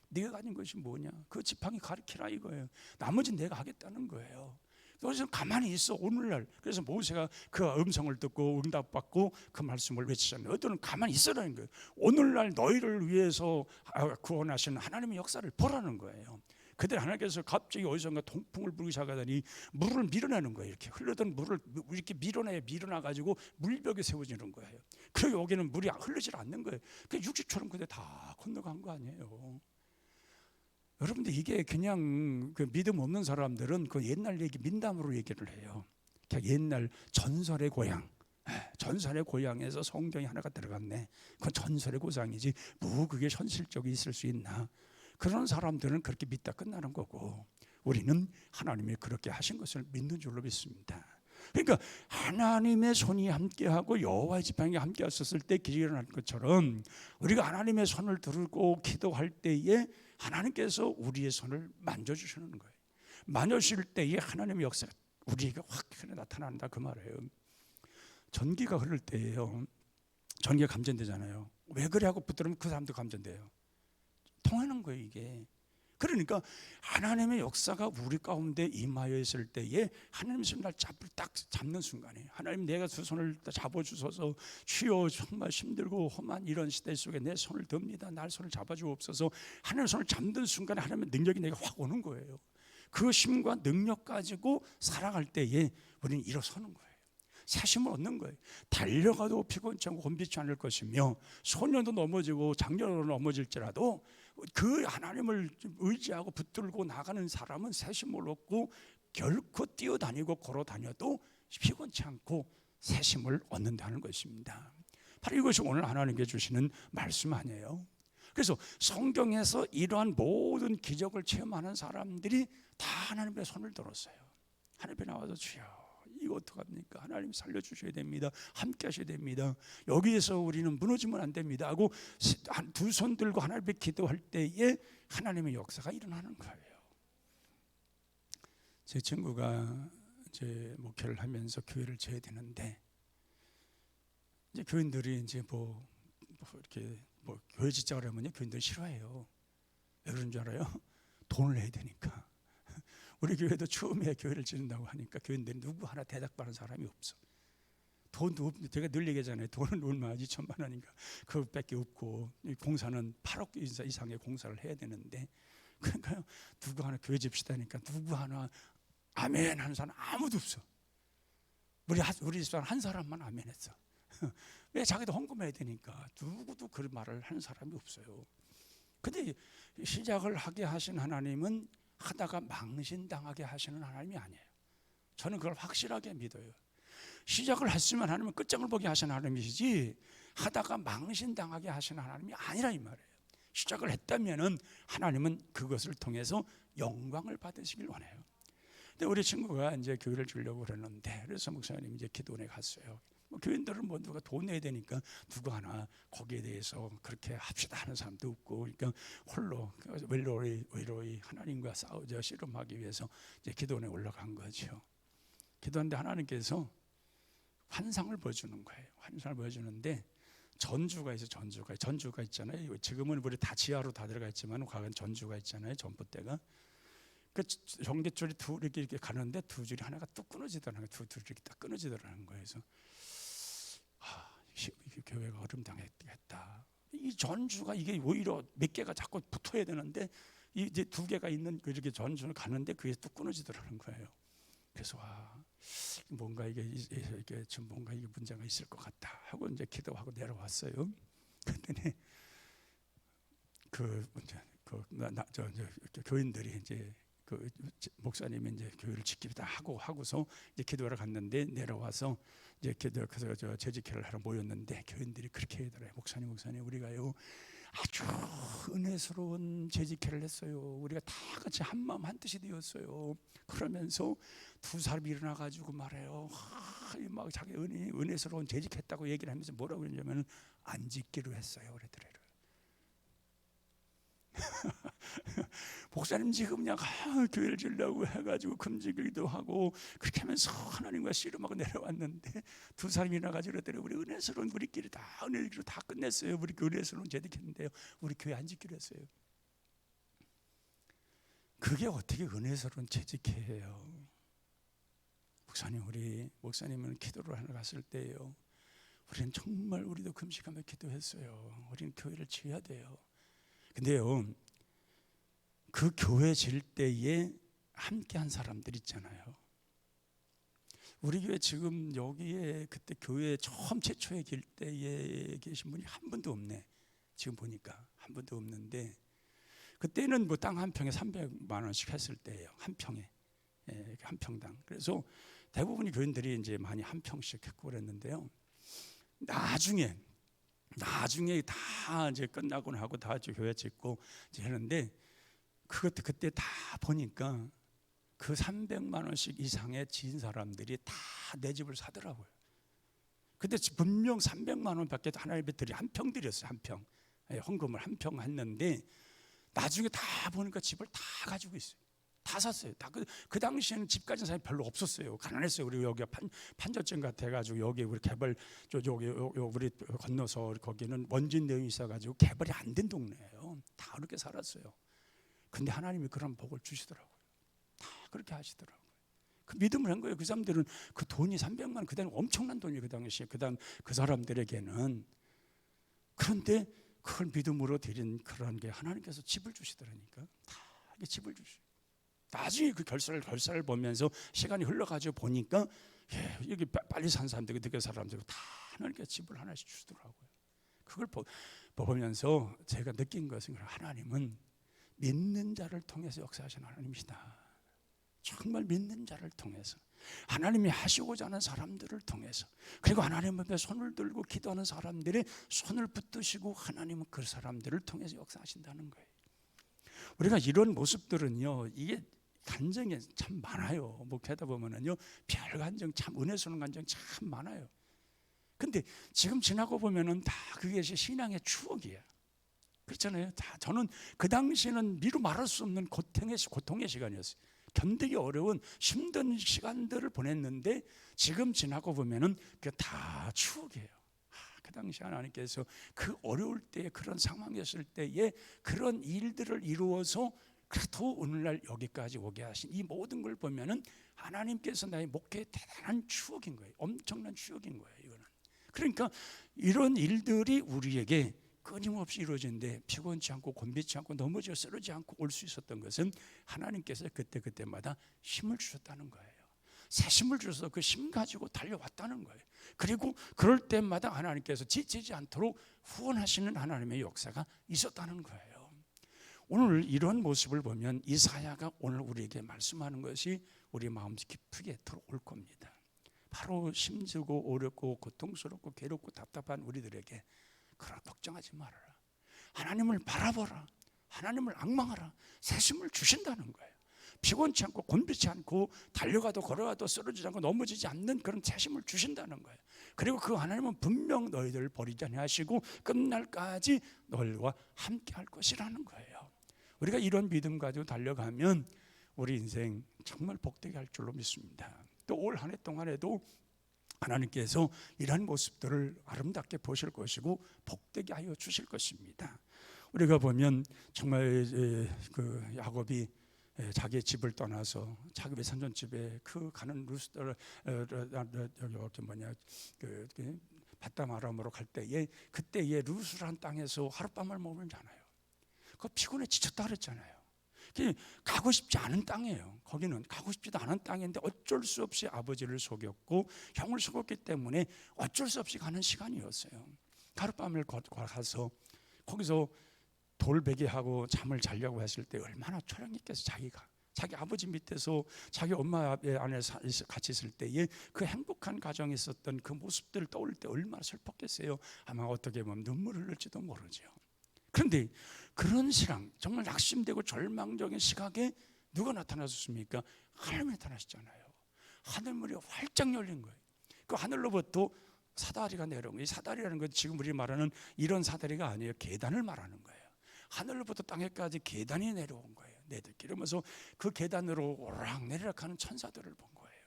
네가 가진 것이 뭐냐? 그 지팡이 가르치라 이거예요. 나머지는 내가 하겠다는 거예요. 그래서 가만히 있어 오늘날. 그래서 모세가 그 음성을 듣고 응답받고 그 말씀을 외치잖아요. 너희들은 가만히 있으라는 거예요. 오늘날 너희를 위해서 구원하시는 하나님의 역사를 보라는 거예요. 그때 하나님께서 갑자기 어디선가 동풍을 불기 시작하더니 물을 밀어내는 거예요. 이렇게 흘러던 물을 이렇게 밀어놔가지고 물벽에 세워지는 거예요. 그리고 여기는 물이 흐르질 않는 거예요. 그 육지처럼 그때 다 건너간 거 아니에요. 여러분들 이게 그냥 그 믿음 없는 사람들은 그 옛날 얘기 민담으로 얘기를 해요. 그냥 옛날 전설의 고향, 전설의 고향에서 성경이 하나가 들어갔네. 그건 전설의 고장이지 뭐 그게 현실적이 있을 수 있나. 그런 사람들은 그렇게 믿다 끝나는 거고, 우리는 하나님이 그렇게 하신 것을 믿는 줄로 믿습니다. 그러니까 하나님의 손이 함께하고 여호와의 지팡이가 함께 하셨을 때 기적이 일어날 것처럼 우리가 하나님의 손을 들고 기도할 때에 하나님께서 우리의 손을 만져주시는 거예요. 만져주실 때에 하나님의 역사가 우리에게 확 나타난다 그 말이에요. 전기가 흐를 때예요. 전기가 감전되잖아요. 왜 그래 하고 붙들으면 그 사람도 감전돼요. 통하는 거예요 이게. 그러니까 하나님의 역사가 우리 가운데 임하여 있을 때에 하나님의 손을 딱 잡는 순간에, 하나님 내가 두 손을 잡아주셔서 주여 정말 힘들고 험한 이런 시대 속에 내 손을 듭니다. 날 손을 잡아주옵소서. 하나님의 손을 잡는 순간에 하나님의 능력이 내게 확 오는 거예요. 그 힘과 능력 가지고 살아갈 때에 우리는 일어서는 거예요. 사심을 얻는 거예요. 달려가도 피곤치 않고 곤비치 않을 것이며, 소년도 넘어지고 장년으로 넘어질지라도 그 하나님을 의지하고 붙들고 나가는 사람은 사심을 얻고 결코 뛰어다니고 걸어다녀도 피곤치 않고 새심을 얻는다는 것입니다. 바로 이것이 오늘 하나님께 주시는 말씀 아니에요. 그래서 성경에서 이러한 모든 기적을 체험하는 사람들이 다 하나님의 손을 들었어요. 하나님께 나와서 주여 이거 어떡합니까? 하나님 살려주셔야 됩니다. 함께 하셔야 됩니다. 여기에서 우리는 무너지면 안 됩니다 하고 두 손 들고 하나님께 기도할 때에 하나님의 역사가 일어나는 거예요. 제 친구가 이제 목회를 하면서 교회를 재야 되는데, 이제 교인들이 이제 이렇게 교회 짓자 그러면요 교인들이 싫어해요. 왜 그런 줄 알아요? 돈을 내야 되니까. 우리 교회도 처음에 교회를 짓는다고 하니까 교인들이 누구 하나 대답하는 사람이 없어. 돈도 없는데, 제가 늘 얘기하잖아요. 돈은 얼마 2천만 원인가 그것밖에 없고 공사는 8억 이상의 공사를 해야 되는데, 그러니까요 누구 하나 교회 집시다 하니까 누구 하나 아멘 하는 사람 아무도 없어. 우리 집사람 한 사람만 아멘 했어. 왜? 자기도 헌금해야 되니까. 누구도 그런 말을 하는 사람이 없어요. 근데 시작을 하게 하신 하나님은 하다가 망신당하게 하시는 하나님이 아니에요. 저는 그걸 확실하게 믿어요. 시작을 했으면 하나님은 끝장을 보게 하시는 하나님이시지 하다가 망신당하게 하시는 하나님이 아니라 이 말이에요. 시작을 했다면 하나님은 그것을 통해서 영광을 받으시길 원해요. 근데 우리 친구가 이제 교회를 주려고 그러는데, 그래서 목사님 이제 기도원에 갔어요. 교인들은 누가 돈 내야 되니까 누구 하나 거기에 대해서 그렇게 합시다 하는 사람도 없고, 그러니까 홀로 외로이 하나님과 싸우자 씨름하기 위해서 이제 기도원에 올라간 거죠. 기도하는데 하나님께서 환상을 보여주는 거예요. 환상을 보여주는데 전주가 있잖아요. 지금은 우리 다 지하로 다 들어가 있지만 과거엔 전주가 있잖아요. 전봇대가. 그 전깃줄이 이렇게 가는데 두 줄이 하나가 뚝 끊어지더라는 거예요. 두 줄이 이렇게 딱 끊어지더라는 거예요. 그래서 교회가 얼음당했겠다. 이 전주가 이게 오히려 몇 개가 자꾸 붙어야 되는데 이제 두 개가 있는 이렇게 전주를 가는데 그게 뚝 끊어지더라는 거예요. 그래서 뭔가 이게 좀 뭔가 이게 문제가 있을 것 같다 하고 이제 기도하고 내려왔어요. 그랬더니 교인들이 이제 그 목사님이 이제 교회를 지키다 하고서 이제 기도하러 갔는데, 내려와서 이제 그래서 재직회를 하러 모였는데 교인들이 그렇게 하더래요. 목사님 우리가요 아주 은혜스러운 재직회를 했어요. 우리가 다 같이 한 마음 한 뜻이 되었어요. 그러면서 두 사람이 일어나 가지고 말해요. 막 자기 은혜스러운 재직했다고 얘기를 하면서 뭐라고 그러냐면 안 짓기로 했어요. 그러더래요. 목사님 지금 그냥 교회를 지으려고 해가지고 금지기도 하고 그렇게 하면서 하나님과 씨름하고 내려왔는데 두 사람이 나가지고 그랬더니 우리 은혜스러운 우리끼리 다 은혜로 다 끝냈어요. 우리 은혜스러운 재직했는데요, 우리 교회 안 짓기로 했어요. 그게 어떻게 은혜스러운 재직회예요? 목사님, 우리 목사님은 기도를 하러 갔을 때예요, 우리는 정말 우리도 금식하며 기도했어요. 우리는 교회를 지어야 돼요. 근데요, 그 교회 질 때에 함께한 사람들 있잖아요. 우리 교회 지금 여기에 그때 교회 처음 최초에 길 때에 계신 분이 한 분도 없네. 지금 보니까 한 분도 없는데, 그때는 뭐 땅 한 평에 300만 원씩 했을 때예요. 한 평에, 한 평당. 그래서 대부분의 교인들이 이제 많이 한 평씩 했고 그랬는데요. 나중에 다 이제 끝나고 하고 다 교회 짓고 이제 했는데, 그때 다 보니까 그 300만 원씩 이상의 지은 사람들이 다 내 집을 사더라고요. 근데 분명 300만 원밖에 하나님의 들이 한 평 드렸어요. 한 평, 헌금을 한 평 했는데 나중에 다 보니까 집을 다 가지고 있어요. 다 샀어요. 다 그 당시에는 집 가진 사람이 별로 없었어요. 가난했어요. 우리 여기 판저점 같아가지고 여기 우리 개발 여기 우리 건너서 거기는 원진 내용이 있어가지고 개발이 안 된 동네예요. 다 그렇게 살았어요. 근데 하나님이 그런 복을 주시더라고요. 다 그렇게 하시더라고요. 그 믿음을 한 거예요. 그 사람들은 그 돈이 300만 원, 그다음에 엄청난 돈이에요. 그 당시에 그 사람들에게는. 그런데 그걸 믿음으로 드린 그런 게 하나님께서 집을 주시더라니까. 다 이게 집을 주시고. 나중에 그 결사를 보면서 시간이 흘러가지고 보니까 여기 빨리 산 사람들, 늦게 산 사람들 다 하나님께서 집을 하나씩 주시더라고요. 그걸 보면서 제가 느낀 것은, 하나님은 믿는 자를 통해서 역사하시는 하나님이시다. 정말 믿는 자를 통해서, 하나님이 하시고자 하는 사람들을 통해서, 그리고 하나님 앞에 손을 들고 기도하는 사람들의 손을 붙드시고 하나님은 그 사람들을 통해서 역사하신다는 거예요. 우리가 이런 모습들은요, 이게 간증이 참 많아요. 목회하다 보면은요, 별 간증, 참 은혜스러운 간증 참 많아요. 근데 지금 지나고 보면은 다 그게 신앙의 추억이에요. 그렇잖아요. 다 저는 그 당시에는 미루 말할 수 없는 고통의 시간이었어요. 견디기 어려운 힘든 시간들을 보냈는데 지금 지나고 보면은 그게 다 추억이에요. 그 당시 하나님께서 그 어려울 때에, 그런 상황이었을 때에 그런 일들을 이루어서 그래도 오늘날 여기까지 오게 하신 이 모든 걸 보면은 하나님께서 나의 목회의 대단한 추억인 거예요. 엄청난 추억인 거예요, 이거는. 그러니까 이런 일들이 우리에게 끊임없이 이루어지는데 피곤치 않고 곤비치 않고 넘어져 쓰러지지 않고 올 수 있었던 것은 하나님께서 그때마다 힘을 주셨다는 거예요. 새 힘을 주셔서 그 힘 가지고 달려왔다는 거예요. 그리고 그럴 때마다 하나님께서 지치지 않도록 후원하시는 하나님의 역사가 있었다는 거예요. 오늘 이런 모습을 보면 이사야가 오늘 우리에게 말씀하는 것이 우리 마음 깊게 들어올 겁니다. 바로 힘들고 어렵고 고통스럽고 괴롭고 답답한 우리들에게, 그러나 걱정하지 말아라. 하나님을 바라보라. 하나님을 앙망하라. 새 힘을 주신다는 거예요. 피곤치 않고 곤비치 않고 달려가도 걸어가도 쓰러지지 않고 넘어지지 않는 그런 새 힘을 주신다는 거예요. 그리고 그 하나님은 분명 너희들을 버리지 아니하시고 끝날까지 너희와 함께 할 것이라는 거예요. 우리가 이런 믿음 가지고 달려가면 우리 인생 정말 복되게 할 줄로 믿습니다. 또 올 한 해 동안에도 하나님께서 이러한 모습들을 아름답게 보실 것이고 복되게 하여 주실 것입니다. 우리가 보면 정말 그 야곱이 자기의 집을 떠나서 자기의 선전집에 그 가는 루스들 여기 뭐냐 그 바담 아람으로 갈 때에, 그때에 루스란 땅에서 하룻밤을 머물잖아요. 그 피곤해 지쳤다 그랬잖아요. 가고 싶지 않은 땅이에요. 거기는 가고 싶지도 않은 땅인데 어쩔 수 없이 아버지를 속였고 형을 속였기 때문에 어쩔 수 없이 가는 시간이었어요. 하룻밤을 가서 거기서 돌베개하고 잠을 자려고 했을 때 얼마나 초량했겠어. 자기 아버지 밑에서 자기 엄마 안에 같이 있을 때에 그 행복한 가정에 있었던 그 모습들을 떠올릴 때 얼마나 슬펐겠어요. 아마 어떻게 보면 눈물을 흘릴지도 모르죠. 그런데 그런 신앙, 정말 낙심되고 절망적인 시각에 누가 나타나셨습니까? 하나님이 나타나셨잖아요. 하늘문이 활짝 열린 거예요. 그 하늘로부터 사다리가 내려온 거예요. 이 사다리라는 건 지금 우리 말하는 이런 사다리가 아니에요. 계단을 말하는 거예요. 하늘로부터 땅에까지 계단이 내려온 거예요. 이러면서 그 계단으로 오락내리락 하는 천사들을 본 거예요.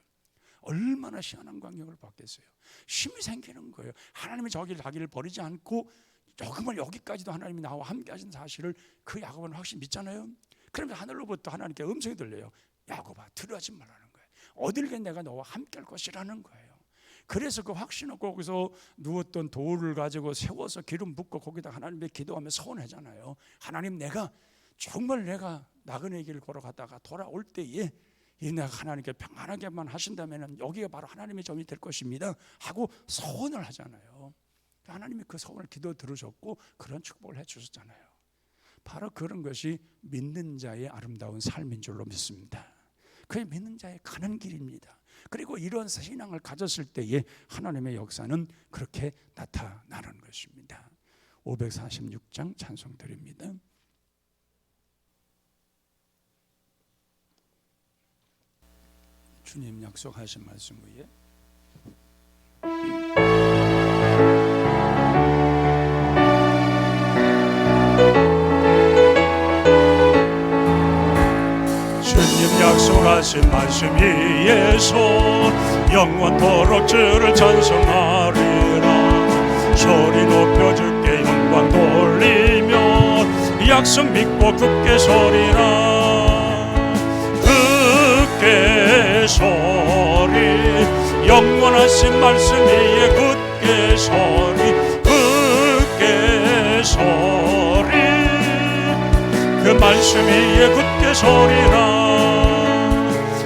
얼마나 희한한 광경을 봤겠어요. 힘이 생기는 거예요. 하나님이 자기를 버리지 않고 조금은 여기까지도 하나님이 나와 함께 하신 사실을 그 야곱은 확실히 믿잖아요. 그러면 하늘로부터 하나님께 음성이 들려요. 야곱아, 두려워하지 말라는 거예요. 어딜게 내가 너와 함께 할 것이라는 거예요. 그래서 그 확신을 거기서 누웠던 돌을 가지고 세워서 기름 붓고 거기다 하나님께 기도하며 서원하잖아요. 하나님, 내가 정말 내가 나그네 길 걸어가다가 돌아올 때에 이 내가 하나님께 평안하게만 하신다면 여기가 바로 하나님의 점이 될 것입니다 하고 서원을 하잖아요. 하나님이 그 서원을 기도 들으셨고 그런 축복을 해주셨잖아요. 바로 그런 것이 믿는 자의 아름다운 삶인 줄로 믿습니다. 그게 믿는 자의 가는 길입니다. 그리고 이런 신앙을 가졌을 때에 하나님의 역사는 그렇게 나타나는 것입니다. 546장 찬송 드립니다. 주님 약속하신 말씀 위에 주님 약속하신 말씀 위에서 영원토록 주를 찬송하리라. 소리 높여 주께 영광 돌리며 약속 믿고 굳게 서리라. 굳게 서리, 영원하신 말씀 위에 굳게 서리, 굳게 서리, 그 말씀 위에 굳게 서리라.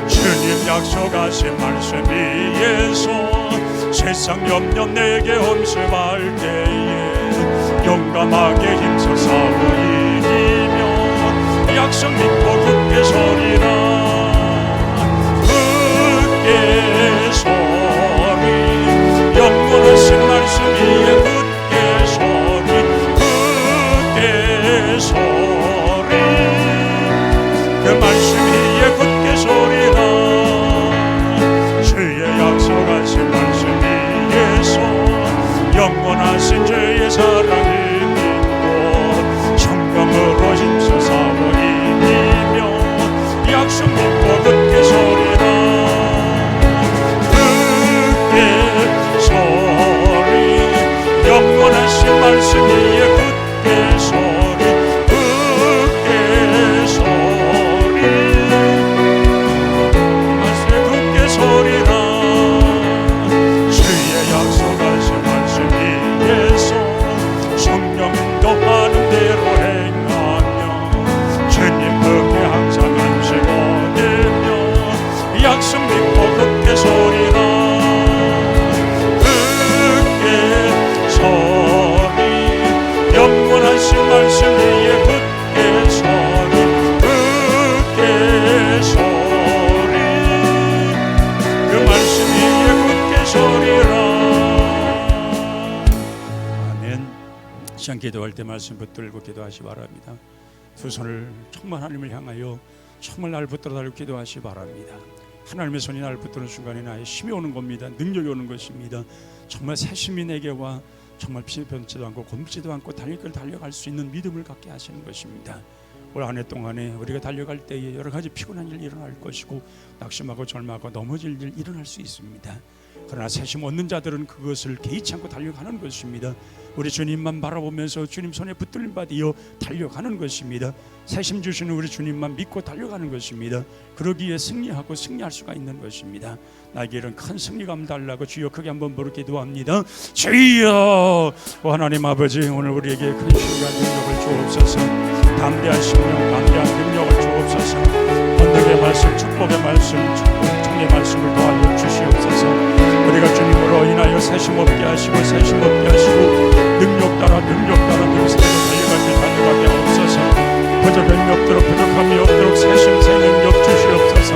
주님 약속하신 말씀 위에서 세상 염려 내게 엄습할 때에 용감하게 힘써 싸워 이기며 약속 믿고 굳게 서리라. 굳게 서리, 영원하신 말씀 위에 굳게 서리, 굳게 서리, 그 말씀 위에 굳게 서리라. 주의 약속하신 말씀 위에서 영원하신 주의 사랑을 믿고 성령으로 힘써 싸워 이기며 약속 믿고 굳게 서리라. 굳게 서리, 영원하신 말씀 위에 굳게 서리, 굳게 서리, 말씀에 굳게 서리라. 주의 약속하신 말씀 위에서 성령 인도하는 대로 행하며 주님 덕에 항상 안식 얻으며 약속 믿고 굳게 서리라. 굳게 서리, 영원하신 말씀 위에 굳게 서리, 굳게 서리, 그 말씀 위에 굳게 서리라. 아멘. 시간 기도할 때 말씀 붙들고 기도하시 바랍니다. 두 손을 정말 하나님을 향하여 정말 날 붙들어 달고 기도하시 바랍니다. 하나님의 손이 날 붙드는 순간에 나의 힘이 오는 겁니다. 능력이 오는 것입니다. 정말 새 힘이 내게 와 정말 피변치도 않고 곪지도 않고 달릴 걸 달려갈 수 있는 믿음을 갖게 하시는 것입니다. 올 한 해 동안에 우리가 달려갈 때에 여러 가지 피곤한 일 일어날 것이고 낙심하고 절망하고 넘어질 일 일어날 수 있습니다. 그러나 새 힘 얻는 자들은 그것을 개의치 않고 달려가는 것입니다. 우리 주님만 바라보면서 주님 손에 붙들림 받으여 달려가는 것입니다. 새 힘 주시는 우리 주님만 믿고 달려가는 것입니다. 그러기에 승리하고 승리할 수가 있는 것입니다. 나에게 이런 큰 승리감 달라고 주여 크게 한번 부르 기도합니다. 주여, 하나님 아버지, 오늘 우리에게 큰 힘과 능력을 주옵소서. 담대한 심령, 담대한 능력을 주옵소서. 언덕의 말씀, 축복의 말씀, 청의 말씀을 더하여 주시옵소서. 우리가 주님으로 인하여 새심 없게 하시고 새심 없게 하시고 능력 따라 능력대로 달려가게 하옵소서. 부족함이 없도록 부족함이 없도록 새심 새 능력 주시옵소서.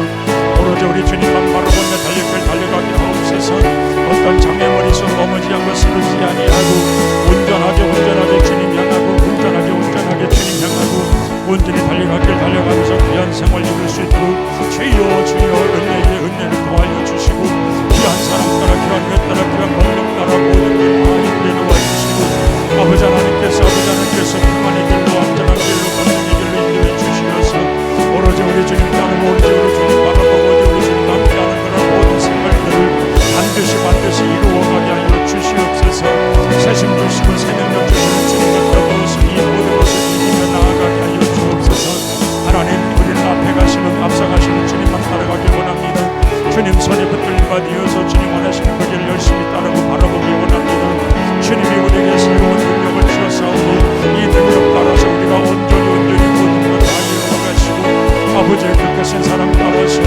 오로지 우리 주님만 바라보며 달려가게 하옵소서. 어떤 장애물이 있어 넘어지지 않고 쓰러지지 아니하고 온전하게 주님 향하고 온전하게 신앙생활 이룰 수 있도록 주여 주여 은혜를 더하여 주시고 귀한 사람 따라 귀한 것 따라 귀한 권력 따라 모든 길 많이 내놓아 주시고 아버지 하나님께서 평안의 길로 안전한 길로 건강의 길로 인도해 주시어서 오로지 우리 주님 따르고 오로지 우리 주님 바라보고 오로지 우리 주님 함께하는 그런 모든 생활들을 반드시 이루어가게 하여 주시옵소서. 새심 주시고 새능력 주시는 주님과 더불어서 이 모든 것을 이기며 나아가게 하여 주옵소서. 하나님 우리를 앞서가시는 주님만 따라가길 원합니다. 주님 손에 붙들림 받으어서 주님 원하시는 그 길을 열심히 따르고 바라보길 원합니다. 주님이 우리에게 새로운 능력을 주셨사오니 이 능력 따라서 우리가 온전히 모든 것 다 이루어가시고 아버지의 그 크신 사랑 따라서